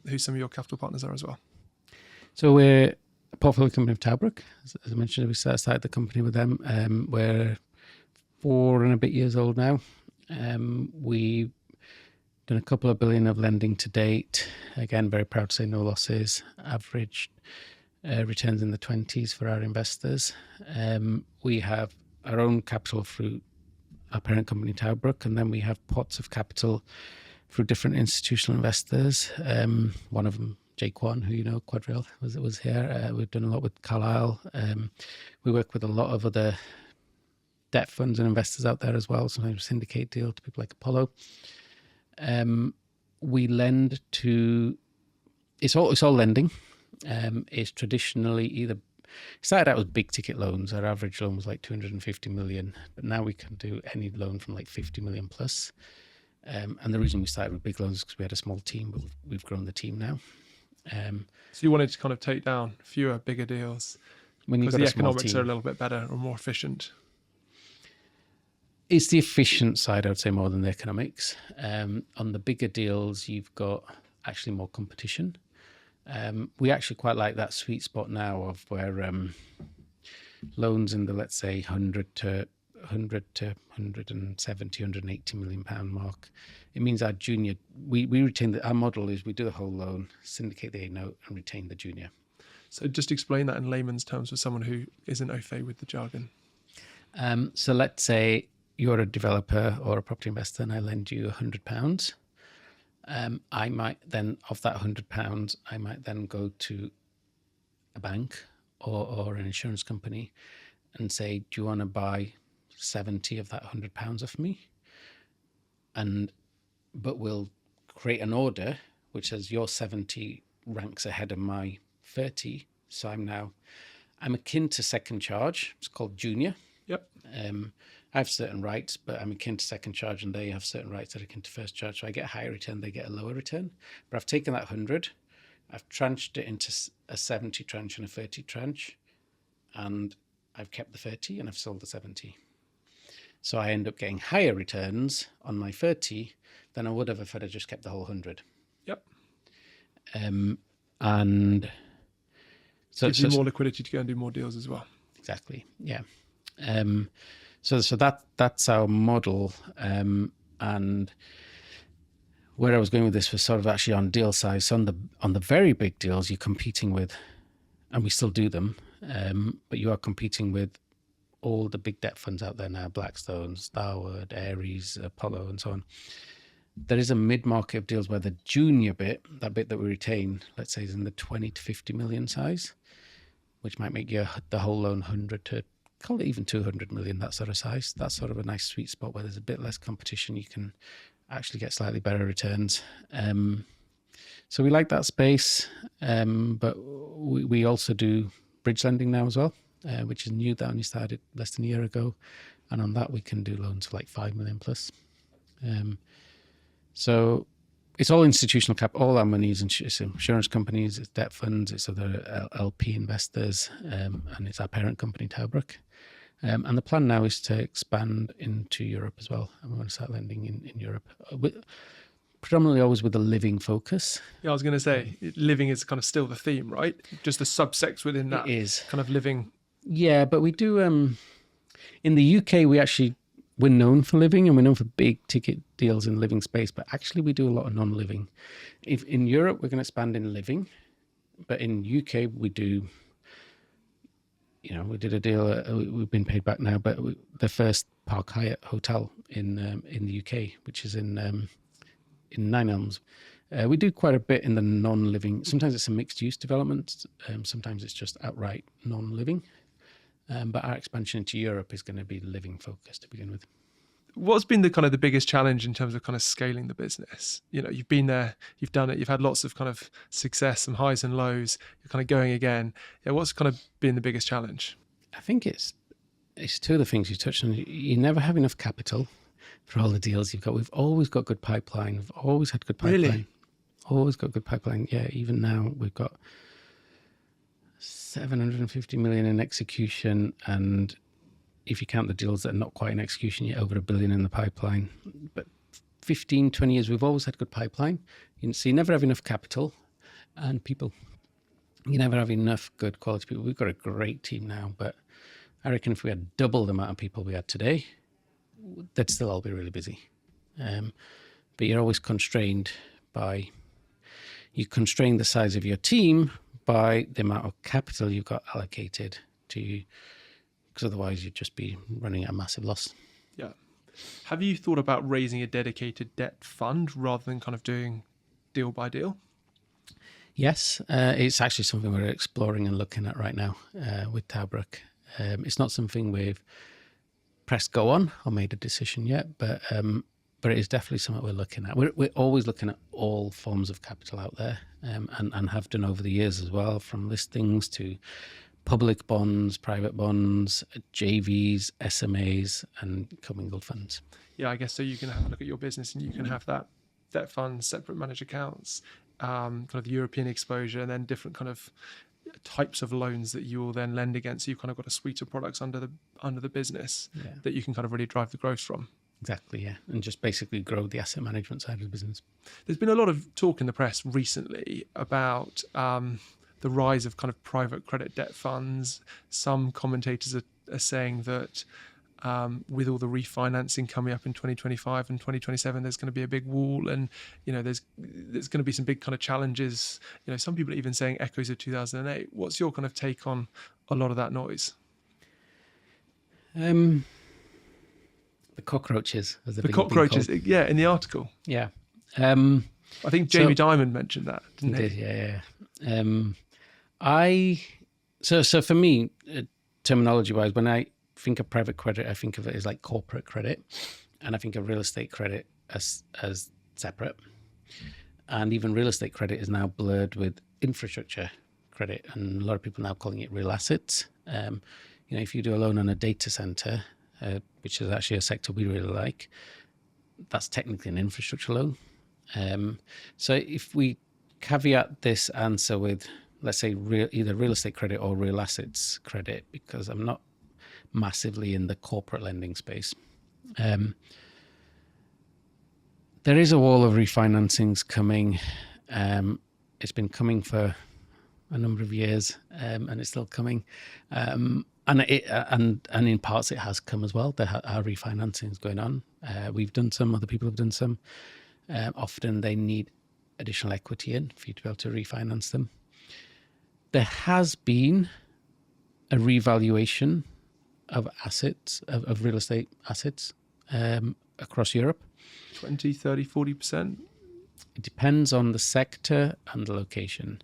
Speaker 2: who some of your capital partners are as well. So
Speaker 1: we're a portfolio company of TowerBrook. As I mentioned, we started the company with them. We're 4 and a bit years old now. We've done a couple of billion of lending to date. Again, very proud to say no losses. Average returns in the 20s for our investors. We have our own capital through our parent company TowerBrook, and then we have pots of capital through different institutional investors. One of them Jake Wan, who you know, Quadrille, was here. We've done a lot with Carlisle. We work with a lot of other debt funds and investors out there as well. Sometimes syndicate deal to people like Apollo. We lend to. It's all lending. It's traditionally either started out as big ticket loans. Our average loan was like 250 million, but now we can do any loan from like 50 million plus. And the reason we started with big loans is because we had a small team, but we've grown the team now.
Speaker 2: So you wanted to kind of take down fewer, bigger deals because the economics are a little bit better or more efficient.
Speaker 1: It's the efficient side, I would say, more than the economics. On the bigger deals, you've got actually more competition. We actually quite like that sweet spot now of where loans in the, let's say, 100 to 170, 180 million pound mark. It means our junior, we retain our model is we do the whole loan, syndicate the A note, and retain the junior.
Speaker 2: So just explain that in layman's terms for someone who isn't au fait with the jargon.
Speaker 1: So let's say you're a developer or a property investor, and I lend you £100. I might then, of that £100, I might then go to a bank or an insurance company and say, do you want to buy 70 of that £100 off me? But we'll create an order which says your 70 ranks ahead of my 30. So I'm akin to second charge. It's called junior.
Speaker 2: Yep.
Speaker 1: I have certain rights, but I'm akin to second charge, and they have certain rights that are akin to first charge. So I get a higher return, they get a lower return. But I've taken that 100, I've tranched it into a 70 tranche and a 30 tranche, and I've kept the 30 and I've sold the 70. So I end up getting higher returns on my 30 than I would have if I'd have just kept the whole 100.
Speaker 2: Yep.
Speaker 1: And so
Speaker 2: gives you more liquidity to go and do more deals as well.
Speaker 1: Exactly. Yeah. So that's our model. And where I was going with this was sort of actually on deal size. So on the very big deals, you're competing with, and we still do them, but you are competing with all the big debt funds out there now: Blackstone, Starwood, Ares, Apollo, and so on. There is a mid-market of deals where the junior bit, that bit that we retain, let's say, is in the 20 to 50 million size, which might make the whole loan 100 to, call it even 200 million, that sort of size. That's sort of a nice sweet spot where there's a bit less competition. You can actually get slightly better returns. So we like that space, but we also do bridge lending now as well, which is new. That only started less than a year ago. And on that, we can do loans of like 5 million plus. So it's all institutional cap. All our money is it's insurance companies, it's debt funds, it's other LP investors, and it's our parent company, TowerBrook. And the plan now is to expand into Europe as well. And we want to start lending in Europe, predominantly always with a living focus.
Speaker 2: Yeah, I was going to say, living is kind of still the theme, right? Just the subsects within that
Speaker 1: It is
Speaker 2: kind of living.
Speaker 1: Yeah, but we do, in the UK, we're known for living, and we're known for big ticket deals in the living space, but actually we do a lot of non-living. If in Europe, we're going to expand in living, but in UK, we do, we did a deal, we've been paid back now, but the first Park Hyatt hotel in the UK, which is in Nine Elms. We do quite a bit in the non-living. Sometimes it's a mixed-use development. Sometimes it's just outright non-living. But our expansion into Europe is going to be living focused to begin with.
Speaker 2: What's been the biggest challenge in terms of kind of scaling the business? You've been there, you've done it, you've had lots of kind of success, some highs and lows. You're kind of going again. Yeah, what's kind of been the biggest challenge?
Speaker 1: I think it's two of the things you touched on. You never have enough capital for all the deals you've got. We've always got good pipeline. We've always had good pipeline.
Speaker 2: Really?
Speaker 1: Always got good pipeline. Yeah, even now we've got 750 million in execution, and if you count the deals that are not quite in execution, you're over 1 billion in the pipeline. But 15, 20 years, we've always had good pipeline. So you never have enough capital and people. You never have enough good quality people. We've got a great team now, but I reckon if we had double the amount of people we had today, they'd still all be really busy. But you're always constrained by, you constrain the size of your team by the amount of capital you've got allocated to you, because otherwise you'd just be running at a massive loss.
Speaker 2: Yeah. Have you thought about raising a dedicated debt fund rather than kind of doing deal by deal?
Speaker 1: Yes, it's actually something we're exploring and looking at right now with TowerBrook. It's not something we've pressed go on or made a decision yet, but it is definitely something we're looking at. We're always looking at all forms of capital out there, and have done over the years as well, from listings to public bonds, private bonds, JVs, SMAs, and commingled funds.
Speaker 2: Yeah, I guess so. You can have a look at your business and you can have that debt funds, separate managed accounts, kind of the European exposure, and then different kind of types of loans that you will then lend against. So you've kind of got a suite of products under the business that you can kind of really drive the growth from.
Speaker 1: Exactly, yeah. And just basically grow the asset management side of the business.
Speaker 2: There's been a lot of talk in the press recently about the rise of kind of private credit debt funds. Some commentators are saying that with all the refinancing coming up in 2025 and 2027, there's going to be a big wall, and there's going to be some big kind of challenges. Some people are even saying echoes of 2008. What's your kind of take on a lot of that noise?
Speaker 1: The cockroaches, as
Speaker 2: the cockroaches, yeah, in the article.
Speaker 1: Yeah,
Speaker 2: I think Jamie Dimon mentioned that, didn't he?
Speaker 1: Did, yeah. So for me, terminology-wise, when I think of private credit, I think of it as like corporate credit, and I think of real estate credit as separate. And even real estate credit is now blurred with infrastructure credit, and a lot of people now calling it real assets. If you do a loan on a data center, which is actually a sector we really like, that's technically an infrastructure loan. So if we caveat this answer with, let's say, either real estate credit or real assets credit, because I'm not massively in the corporate lending space. There is a wall of refinancings coming. It's been coming for a number of years, and it's still coming. And in parts it has come as well. There are refinancings going on. We've done some, other people have done some. Often they need additional equity in for you to be able to refinance them. There has been a revaluation of assets, of real estate assets across Europe.
Speaker 2: 20, 30, 40%?
Speaker 1: It depends on the sector and the location.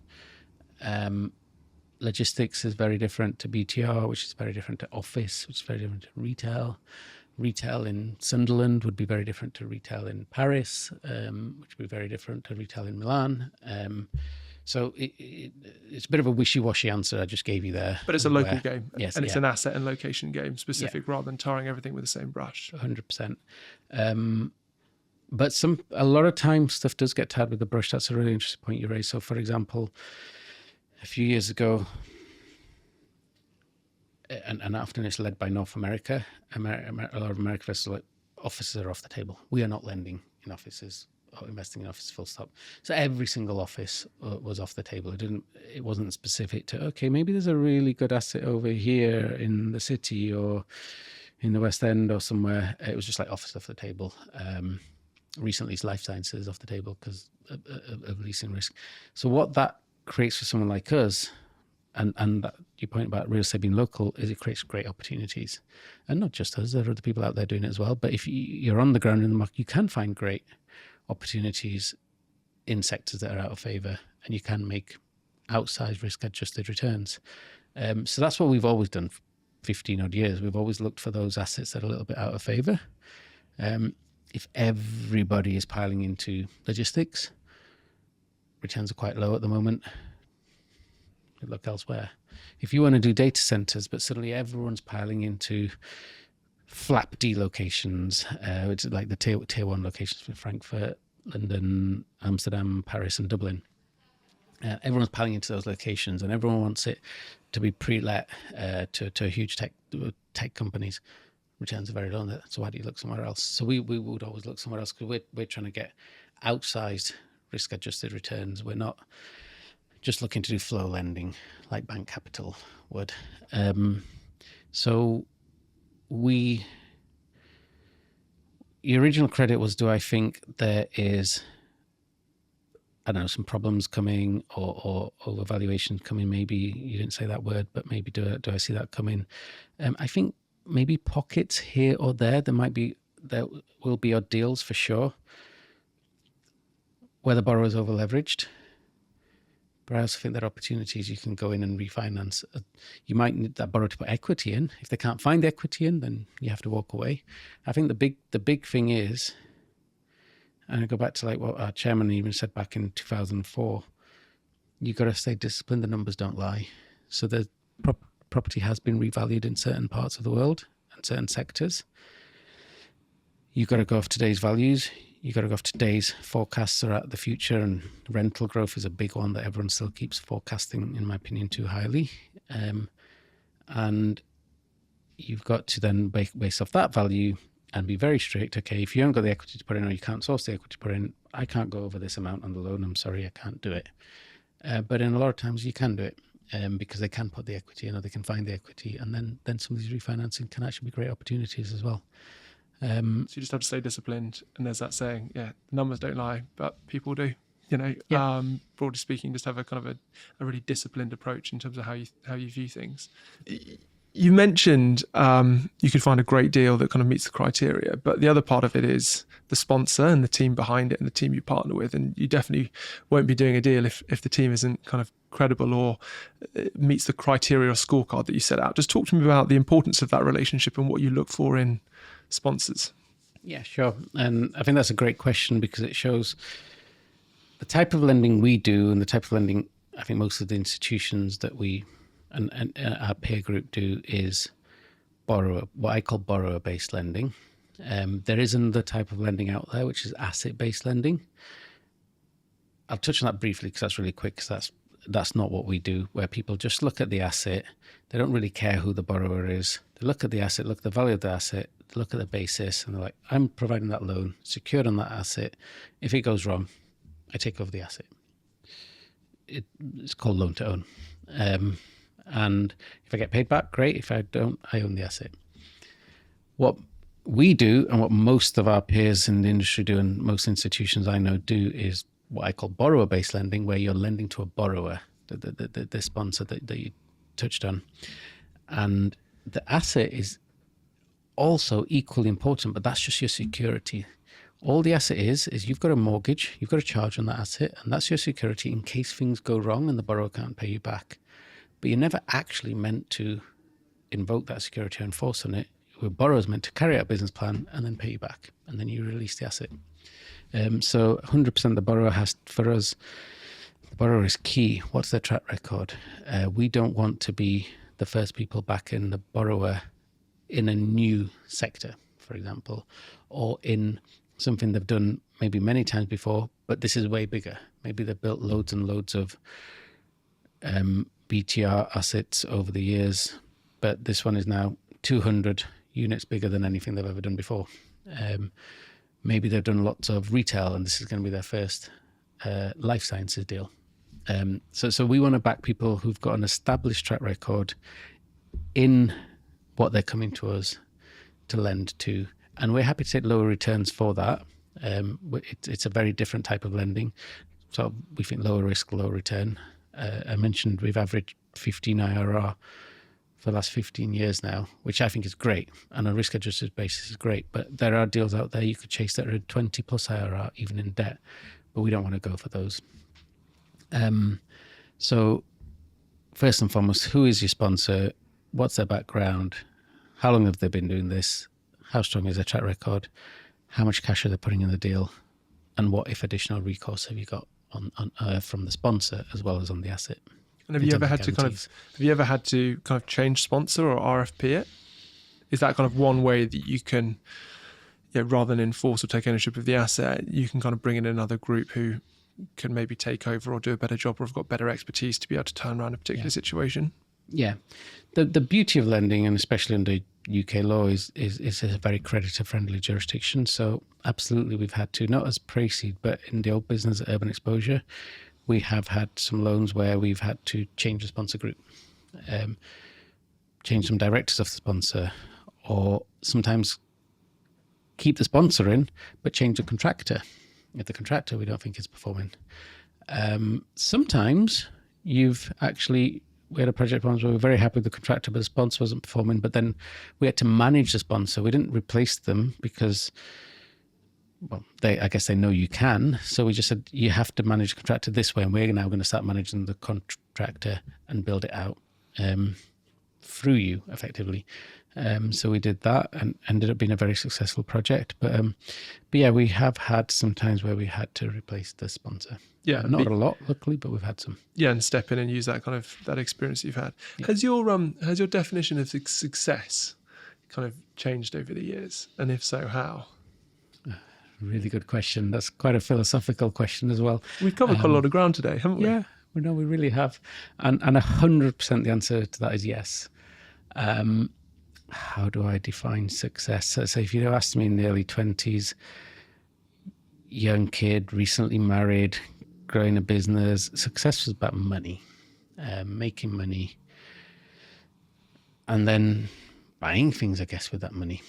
Speaker 1: Logistics is very different to BTR, which is very different to office, which is very different to retail. Retail in Sunderland would be very different to retail in Paris, which would be very different to retail in Milan. So it's a bit of a wishy-washy answer I just gave you there.
Speaker 2: But it's a local game,
Speaker 1: yes,
Speaker 2: and it's an asset and location game specific, rather than tarring everything with the same brush.
Speaker 1: 100%. But a lot of times stuff does get tarred with the brush. That's a really interesting point you raised. So, for example, a few years ago, and often it's led by North America, a lot of American investors offices are off the table. We are not lending in offices or investing in offices, full stop. So every single office was off the table. It wasn't specific to, okay, maybe there's a really good asset over here in the city or in the West End or somewhere. It was just like office off the table. Recently it's life sciences off the table because of leasing risk. So what that creates for someone like us, and that your point about real estate being local, is it creates great opportunities. And not just us, there are other people out there doing it as well. But if you're on the ground in the market, you can find great opportunities in sectors that are out of favour, and you can make outsized risk-adjusted returns. So that's what we've always done for 15 odd years. We've always looked for those assets that are a little bit out of favour. If everybody is piling into logistics, returns are quite low at the moment. Look elsewhere. If you want to do data centers, but suddenly everyone's piling into flap D locations, which is like the tier one locations for Frankfurt, London, Amsterdam, Paris, and Dublin. Everyone's piling into those locations, and everyone wants it to be pre-let to huge tech companies. Returns are very low. So why do you look somewhere else? So we would always look somewhere else because we're trying to get outsized risk-adjusted returns. We're not just looking to do flow lending like bank capital would. So your original credit was, do I think there is, I don't know, some problems coming or overvaluation coming? Maybe you didn't say that word, but maybe do I see that coming? I think maybe pockets here or there. There will be odd deals for sure where the borrower's over leveraged. But I also think there are opportunities you can go in and refinance. You might need that borrower to put equity in. If they can't find the equity in, then you have to walk away. I think the big thing is, and I go back to like what our chairman even said back in 2004, you got to stay disciplined. The numbers don't lie. So the property has been revalued in certain parts of the world and certain sectors. You've got to go off today's values. You've got to go off today's forecasts are at the future, and rental growth is a big one that everyone still keeps forecasting, in my opinion, too highly. And you've got to then base off that value and be very strict. Okay, if you haven't got the equity to put in, or you can't source the equity to put in, I can't go over this amount on the loan. I'm sorry, I can't do it. But in a lot of times you can do it because they can put the equity in, or they can find the equity, and then some of these refinancing can actually be great opportunities as well.
Speaker 2: So you just have to stay disciplined, and there's that saying, the numbers don't lie, but people do. Broadly speaking, just have a kind of a really disciplined approach in terms of how you view things. You mentioned you could find a great deal that kind of meets the criteria, but the other part of it is the sponsor and the team behind it and the team you partner with. And you definitely won't be doing a deal if the team isn't kind of credible or meets the criteria or scorecard that you set out. Just talk to me about the importance of that relationship and what you look for in sponsors.
Speaker 1: Yeah, sure. And I think that's a great question because it shows the type of lending we do and the type of lending I think most of the institutions that we and our peer group do is what I call borrower-based lending. There is another type of lending out there, which is asset-based lending. I'll touch on that briefly because that's really quick, because that's not what we do, where people just look at the asset. They don't really care who the borrower is. They look at the asset, look at the value of the asset, look at the basis, and they're like, I'm providing that loan, secured on that asset. If it goes wrong, I take over the asset. It's called loan to own. And if I get paid back, great. If I don't, I own the asset. What we do and what most of our peers in the industry do and most institutions I know do is what I call borrower-based lending, where you're lending to a borrower, the sponsor that you touched on. And the asset is also equally important, but that's just your security. All the asset is you've got a mortgage, you've got a charge on that asset, and that's your security in case things go wrong and the borrower can't pay you back. But you're never actually meant to invoke that security or enforce on it. The borrower is meant to carry out a business plan and then pay you back, and then you release the asset. So 100% the borrower has, for us, the borrower is key. What's their track record? We don't want to be the first people back in the borrower in a new sector, for example, or in something they've done maybe many times before, but this is way bigger. Maybe they've built loads and loads of BTR assets over the years, but this one is now 200 units bigger than anything they've ever done before. Maybe they've done lots of retail and this is going to be their first life sciences deal. So we want to back people who've got an established track record in what they're coming to us to lend to. And we're happy to take lower returns for that. It's a very different type of lending. So we think lower risk, lower return. I mentioned we've averaged 15 IRR for the last 15 years now, which I think is great. And on a risk-adjusted basis is great. But there are deals out there you could chase that are 20 plus IRR, even in debt. But we don't want to go for those. So first and foremost, who is your sponsor? What's their background? How long have they been doing this? How strong is their track record? How much cash are they putting in the deal? And what, if additional recourse, have you got on from the sponsor as well as on the asset?
Speaker 2: And have you ever had to kind of change sponsor or RFP it? Is that kind of one way that you can, rather than enforce or take ownership of the asset, you can kind of bring in another group who can maybe take over or do a better job or have got better expertise to be able to turn around a particular situation? Yeah.
Speaker 1: The beauty of lending, and especially under UK law, is a very creditor-friendly jurisdiction. So absolutely we've had to, not as Precede, but in the old business at Urban Exposure, we have had some loans where we've had to change the sponsor group, change some directors of the sponsor, or sometimes keep the sponsor in, but change the contractor if the contractor we don't think is performing. Sometimes we had a project once where we were very happy with the contractor, but the sponsor wasn't performing. But then we had to manage the sponsor. We didn't replace them because well, I guess they know you can. So we just said, you have to manage the contractor this way, and we're now going to start managing the contractor and build it out through you effectively. So we did that and ended up being a very successful project. But yeah, we have had some times where we had to replace the sponsor.
Speaker 2: Yeah,
Speaker 1: Not a lot, luckily, but we've had some.
Speaker 2: Yeah, and step in and use that experience you've had. Yeah. Has your definition of success kind of changed over the years? And if so, how?
Speaker 1: Really good question. That's quite a philosophical question as well.
Speaker 2: We've covered quite a lot of ground today, haven't we?
Speaker 1: Yeah, we really have. And 100% the answer to that is yes. How do I define success? So if you'd asked me in the early 20s, young kid, recently married, growing a business, success was about money, making money, and then buying things, I guess, with that money.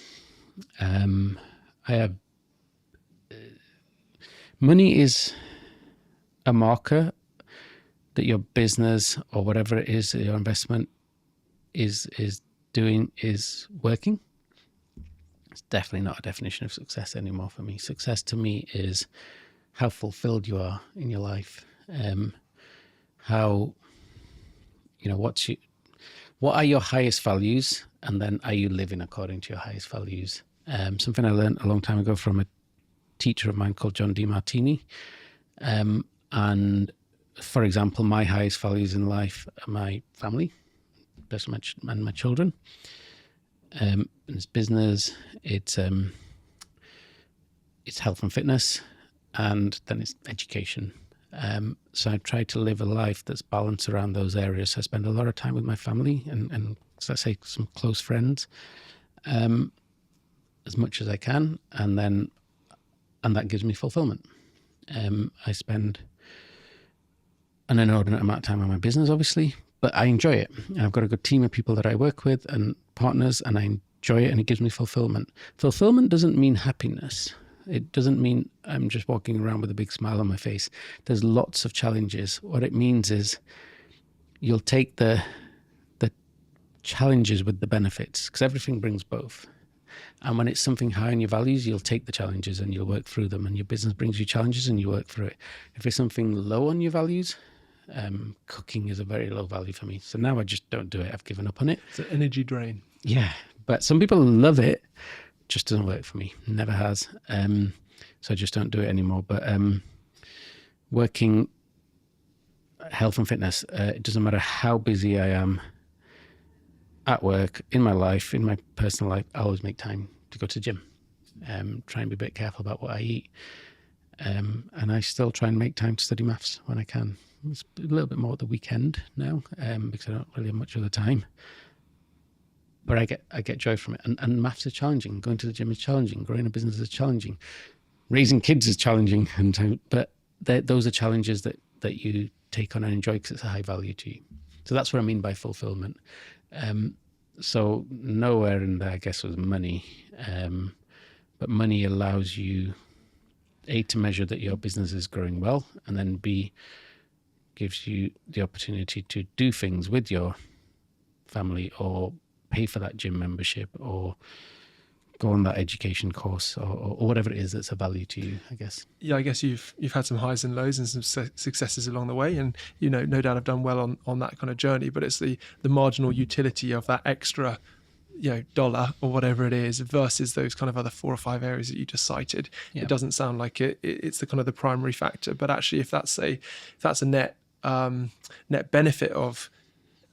Speaker 1: Money is a marker that your business or whatever it is that your investment is doing is working. It's definitely not a definition of success anymore for me. Success to me is how fulfilled you are in your life. How, what are your highest values, and then are you living according to your highest values? Something I learned a long time ago from a teacher of mine called John DiMartini. And for example, my highest values in life are my family, and my children. It's business, it's health and fitness, and then it's education. So I try to live a life that's balanced around those areas. So I spend a lot of time with my family and let's say some close friends, as much as I can, and that gives me fulfillment. I spend an inordinate amount of time on my business, obviously, but I enjoy it. And I've got a good team of people that I work with and partners, and I enjoy it, and it gives me fulfillment. Fulfillment doesn't mean happiness. It doesn't mean I'm just walking around with a big smile on my face. There's lots of challenges. What it means is you'll take the challenges with the benefits, because everything brings both. And when it's something high in your values, you'll take the challenges and you'll work through them, and your business brings you challenges and you work through it. If it's something low on your values, cooking is a very low value for me. So now I just don't do it. I've given up on it.
Speaker 2: It's an energy drain.
Speaker 1: Yeah. But some people love it. Just doesn't work for me. Never has. So I just don't do it anymore. But working health and fitness, it doesn't matter how busy I am at work, in my life, in my personal life, I always make time to go to the gym. Try and be a bit careful about what I eat. And I still try and make time to study maths when I can. It's a little bit more at the weekend now, because I don't really have much of the time. But I get joy from it. And maths is challenging. Going to the gym is challenging. Growing a business is challenging. Raising kids is challenging. But those are challenges that you take on and enjoy because it's a high value to you. So that's what I mean by fulfillment. So nowhere in there, I guess, was money. But money allows you, A, to measure that your business is growing well, and then B, gives you the opportunity to do things with your family, or pay for that gym membership, or go on that education course, or whatever it is that's a value to you, I guess.
Speaker 2: Yeah, I guess you've had some highs and lows and some successes along the way, and no doubt have done well on that kind of journey. But it's the marginal utility of that extra, dollar or whatever it is versus those kind of other 4 or 5 areas that you just cited. Yeah. It doesn't sound like it's the kind of the primary factor, but actually, if that's a net benefit of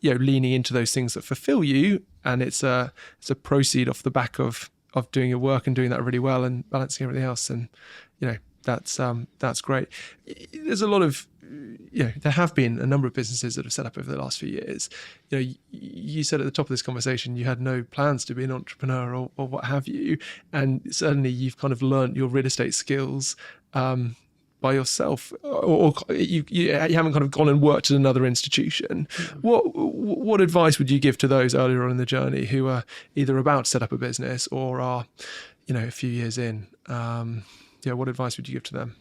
Speaker 2: leaning into those things that fulfill you, and it's a proceed off the back of doing your work and doing that really well and balancing everything else, and that's great. There's a lot of there have been a number of businesses that have set up over the last few years. You said at the top of this conversation you had no plans to be an entrepreneur or what have you, and certainly you've kind of learnt your real estate skills by yourself, or you haven't kind of gone and worked at another institution. Yeah. What advice would you give to those earlier on in the journey who are either about to set up a business or are, a few years in? What advice would you give to them?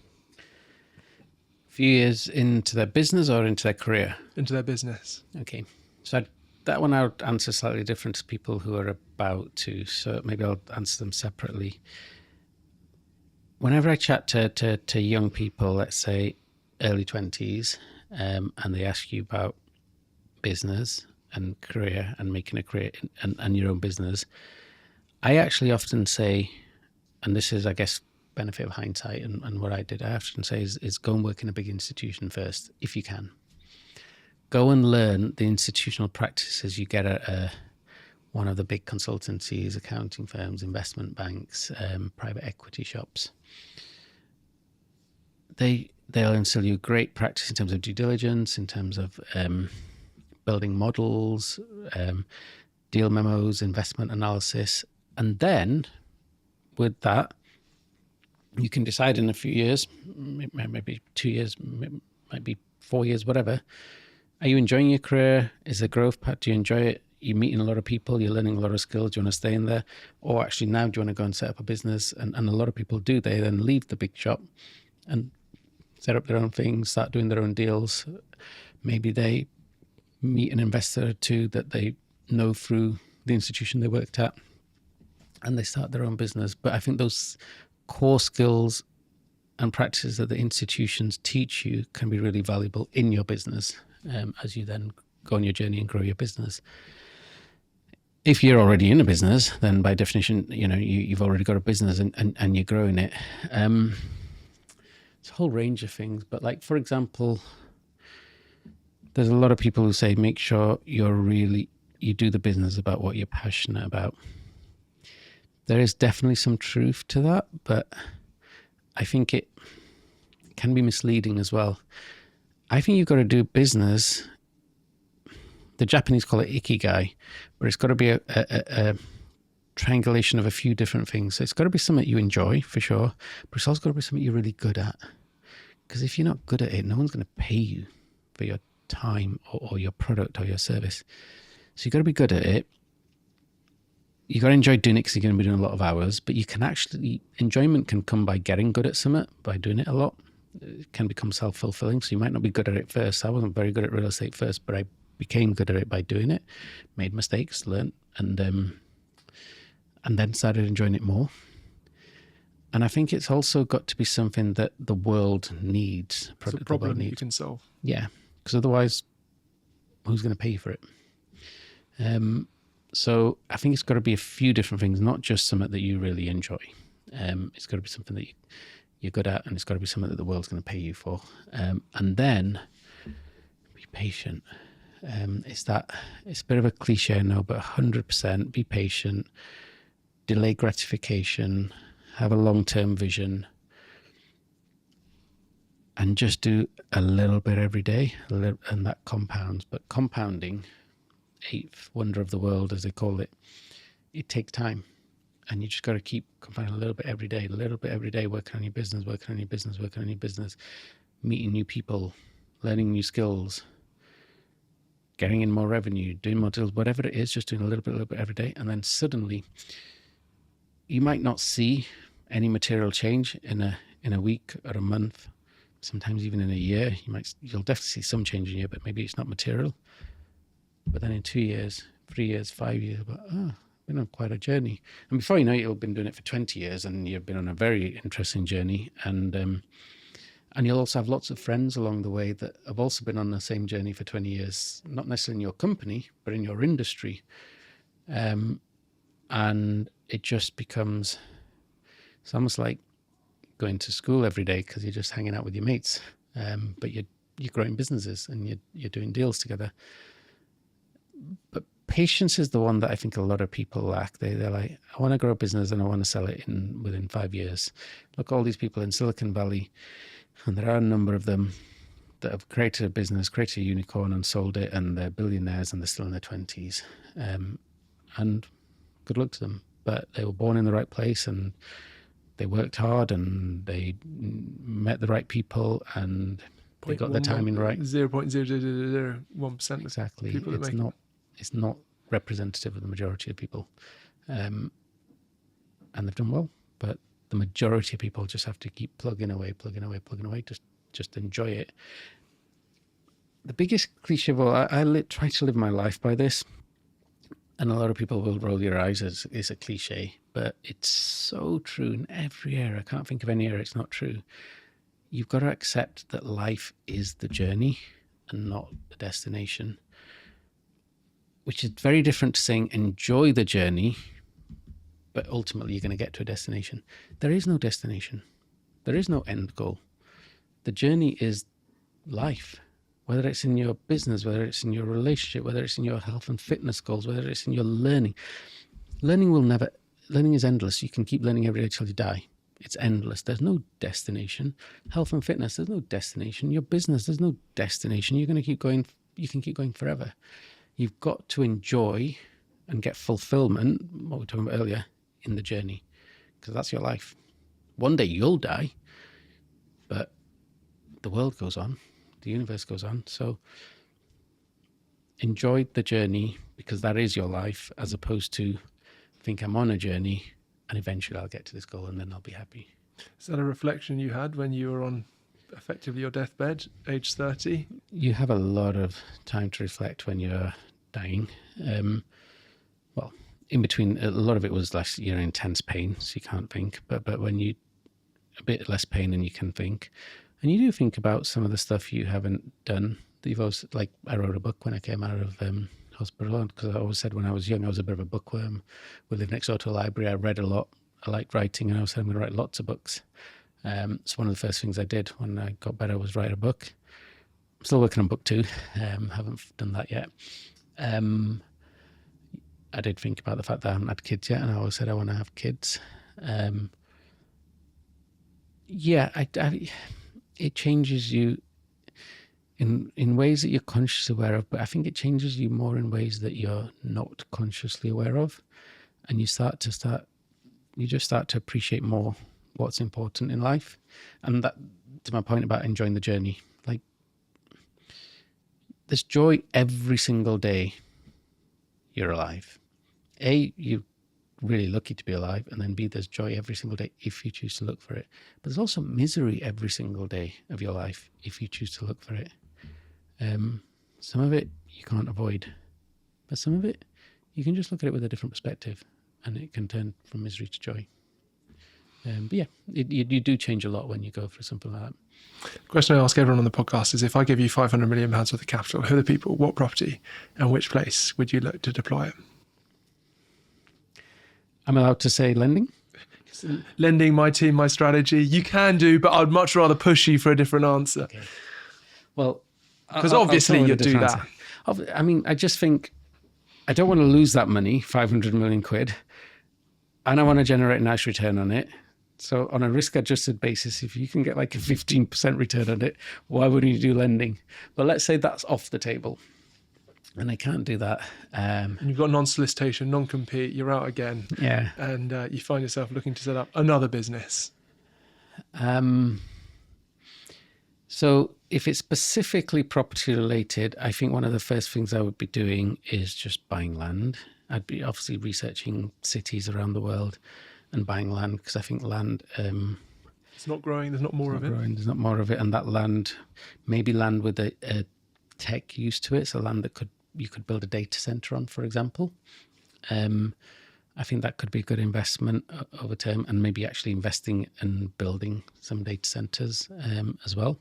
Speaker 1: A few years into their business or into their career?
Speaker 2: Into their business.
Speaker 1: Okay. So that one I would answer slightly different to people who are about to. So maybe I'll answer them separately. whenever I chat to young people, let's say early 20s, and they ask you about business and career and making a career and your own business, I actually often say, and this is, I guess, benefit of hindsight and what I did, I often say is go and work in a big institution first, if you can. Go and learn the institutional practices you get at one of the big consultancies, accounting firms, investment banks, private equity shops. They'll instill you great practice in terms of due diligence, in terms of building models, deal memos, investment analysis. And then with that, you can decide in a few years, maybe 2 years, maybe 4 years, whatever. Are you enjoying your career? Is the growth path? Do you enjoy it? You're meeting a lot of people, you're learning a lot of skills. Do you want to stay in there? Or actually now, do you want to go and set up a business? And a lot of people do. They then leave the big shop and set up their own things, start doing their own deals. Maybe they meet an investor or two that they know through the institution they worked at, and they start their own business. But I think those core skills and practices that the institutions teach you can be really valuable in your business as you then go on your journey and grow your business. If you're already in a business, then by definition, you've already got a business and you're growing it. It's a whole range of things. But like, for example, there's a lot of people who say, make sure you do the business about what you're passionate about. There is definitely some truth to that, but I think it can be misleading as well. I think you've got to do business. The Japanese call it ikigai, but it's got to be a triangulation of a few different things. So it's got to be something you enjoy for sure, but it's also got to be something you're really good at. Because if you're not good at it, no one's going to pay you for your time or your product or your service. So you've got to be good at it. You got to enjoy doing it because you're going to be doing a lot of hours, but enjoyment can come by getting good at something, by doing it a lot. It can become self-fulfilling. So you might not be good at it first. I wasn't very good at real estate first, but I became good at it by doing it, made mistakes, learned, and then started enjoying it more. And I think it's also got to be something that the world needs.
Speaker 2: It's a problem you can solve.
Speaker 1: Yeah, because otherwise, who's going to pay you for it? So I think it's got to be a few different things, not just something that you really enjoy. It's got to be something that you're good at, and it's got to be something that the world's going to pay you for. And then be patient. It's a bit of a cliche now, but 100% be patient, delay gratification, have a long-term vision, and just do a little bit every day, and that compounds. But compounding, eighth wonder of the world, as they call it, it takes time. And you just got to keep compounding a little bit every day, working on your business, meeting new people, learning new skills, getting in more revenue, doing more deals, whatever it is, just doing a little bit every day. And then suddenly you might not see any material change in a week or a month, sometimes even in a year. You'll definitely see some change in a year, but maybe it's not material. But then in 2 years, 3 years, 5 years, I've been on quite a journey. And before you know it, you've been doing it for 20 years and you've been on a very interesting journey. And you'll also have lots of friends along the way that have also been on the same journey for 20 years, not necessarily in your company, but in your industry. And it just becomes, it's almost like going to school every day because you're just hanging out with your mates. But you're growing businesses and you're doing deals together. But patience is the one that I think a lot of people lack. They're like, I want to grow a business and I want to sell it within 5 years. Look, all these people in Silicon Valley, and there are a number of them that have created a business, created a unicorn and sold it, and they're billionaires and they're still in their 20s. And good luck to them. But they were born in the right place and they worked hard and they met the right people and they got the timing right.
Speaker 2: 0.0001%.
Speaker 1: Exactly. It's not representative of the majority of people. And they've done well. But the majority of people just have to keep plugging away, just enjoy it. The biggest cliche of all, I try to live my life by this. And a lot of people will roll your eyes as is a cliche, but it's so true in every area. I can't think of any area it's not true. You've got to accept that life is the journey and not the destination, which is very different to saying enjoy the journey, but ultimately you're going to get to a destination. There is no destination. There is no end goal. The journey is life, whether it's in your business, whether it's in your relationship, whether it's in your health and fitness goals, whether it's in your learning. Learning is endless. You can keep learning every day till you die. It's endless. There's no destination. Health and fitness, there's no destination. Your business, there's no destination. You're going to keep going. You can keep going forever. You've got to enjoy and get fulfillment, what we were talking about earlier, in the journey, because that's your life. One day you'll die, but the world goes on, the universe goes on. So enjoy the journey, because that is your life, as opposed to think I'm on a journey and eventually I'll get to this goal and then I'll be happy.
Speaker 2: Is that a reflection you had when you were on effectively your deathbed, age 30?
Speaker 1: You have a lot of time to reflect when you're dying. Well, in between, a lot of it was like you're in intense pain, so you can't think. But when you a bit less pain and you can think, and you do think about some of the stuff you haven't done. That you've always, like, I wrote a book when I came out of hospital, because I always said when I was young I was a bit of a bookworm. We lived next door to a library. I read a lot. I liked writing, and I always said I'm going to write lots of books. So one of the first things I did when I got better was write a book. I'm still working on book 2. Haven't done that yet. I did think about the fact that I haven't had kids yet, and I always said I want to have kids. It changes you in ways that you're consciously aware of, but I think it changes you more in ways that you're not consciously aware of, and you just start to appreciate more what's important in life. And that, to my point about enjoying the journey, like, there's joy every single day you're alive. A, you're really lucky to be alive, and then B, there's joy every single day if you choose to look for it. But there's also misery every single day of your life if you choose to look for it. Some of it you can't avoid, but some of it you can just look at it with a different perspective, and it can turn from misery to joy. But yeah, you do change a lot when you go for something like that.
Speaker 2: The question I ask everyone on the podcast is, if I give you £500 million worth of capital, who are the people, what property, and which place would you look to deploy it?
Speaker 1: I'm allowed to say lending?
Speaker 2: Lending, my team, my strategy. You can do, but I'd much rather push you for a different answer. Okay.
Speaker 1: Well,
Speaker 2: because obviously you'd do that.
Speaker 1: I mean, I just think I don't want to lose that money, 500 million quid, and I want to generate a nice return on it. So on a risk-adjusted basis, if you can get like a 15% return on it, why wouldn't you do lending? But let's say that's off the table, and I can't do that.
Speaker 2: And you've got non-solicitation, non-compete, you're out again.
Speaker 1: Yeah.
Speaker 2: And you find yourself looking to set up another business.
Speaker 1: So if it's specifically property related, I think one of the first things I would be doing is just buying land. I'd be obviously researching cities around the world and buying land, because I think land...
Speaker 2: it's not growing, there's not more of it.
Speaker 1: There's not more of it, and that land, maybe land with a tech use to it, so land that you could build a data center on, for example. I think that could be a good investment over time, and maybe actually investing and building some data centers as well.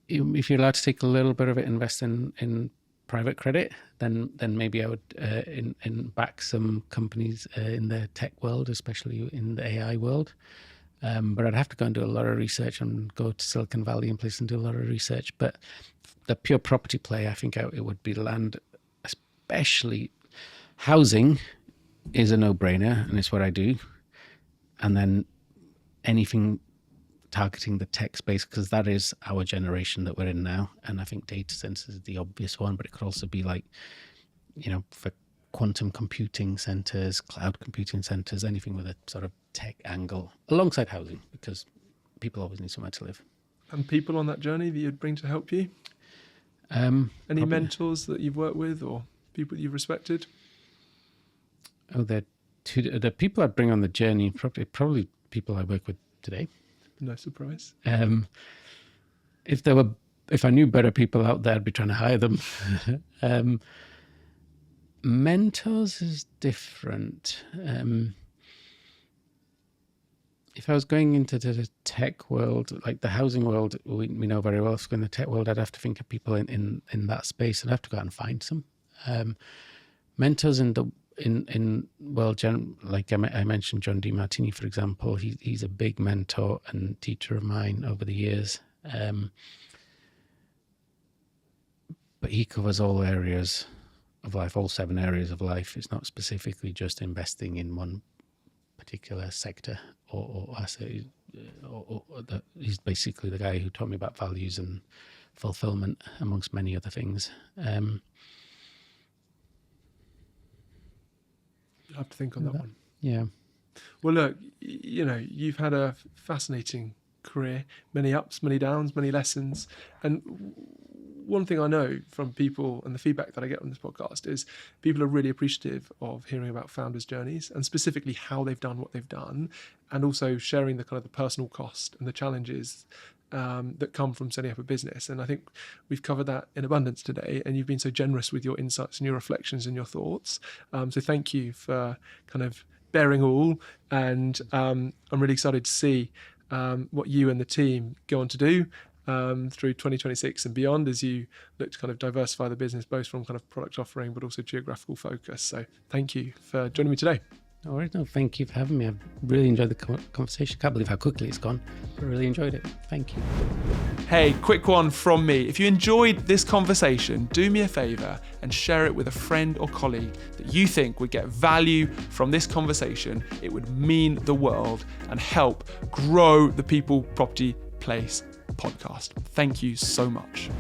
Speaker 1: If you're allowed to take a little bit of it, invest in private credit, then maybe I would back some companies in the tech world, especially in the AI world. But I'd have to go and do a lot of research and go to Silicon Valley and places and do a lot of research. But the pure property play, I think it would be land, especially housing is a no-brainer, and it's what I do. And then anything targeting the tech space, because that is our generation that we're in now. And I think data centers is the obvious one, but it could also be like, for quantum computing centers, cloud computing centers, anything with a sort of tech angle alongside housing, because people always need somewhere to live.
Speaker 2: And people on that journey that you'd bring to help you? Any probably mentors that you've worked with, or people that you've respected?
Speaker 1: Oh, the people I'd bring on the journey, probably people I work with today.
Speaker 2: No surprise.
Speaker 1: If I knew better people out there, I'd be trying to hire them. Mentors is different. If I was going into the tech world, like the housing world, we know very well. If I was going in the tech world, I'd have to think of people in that space, and I'd have to go out and find some mentors like I mentioned, John DiMartini, for example. He's a big mentor and teacher of mine over the years. But he covers all areas of life, all 7 areas of life. It's not specifically just investing in one particular sector or asset. He's basically the guy who taught me about values and fulfillment, amongst many other things.
Speaker 2: You'll have to think on that one.
Speaker 1: Yeah.
Speaker 2: Well, look, you've had a fascinating career, many ups, many downs, many lessons. And one thing I know from people and the feedback that I get on this podcast is people are really appreciative of hearing about founders' journeys and specifically how they've done what they've done, and also sharing the kind of the personal cost and the challenges that come from setting up a business. And I think we've covered that in abundance today, and you've been so generous with your insights and your reflections and your thoughts. So thank you for kind of bearing all, and I'm really excited to see what you and the team go on to do through 2026 and beyond, as you look to kind of diversify the business, both from kind of product offering but also geographical focus. So thank you for joining me today.
Speaker 1: All right, no, thank you for having me. I've really enjoyed the conversation. Can't believe how quickly it's gone. I really enjoyed it. Thank you.
Speaker 2: Hey, quick one from me. If you enjoyed this conversation, do me a favour and share it with a friend or colleague that you think would get value from this conversation. It would mean the world and help grow the People Property Place podcast. Thank you so much.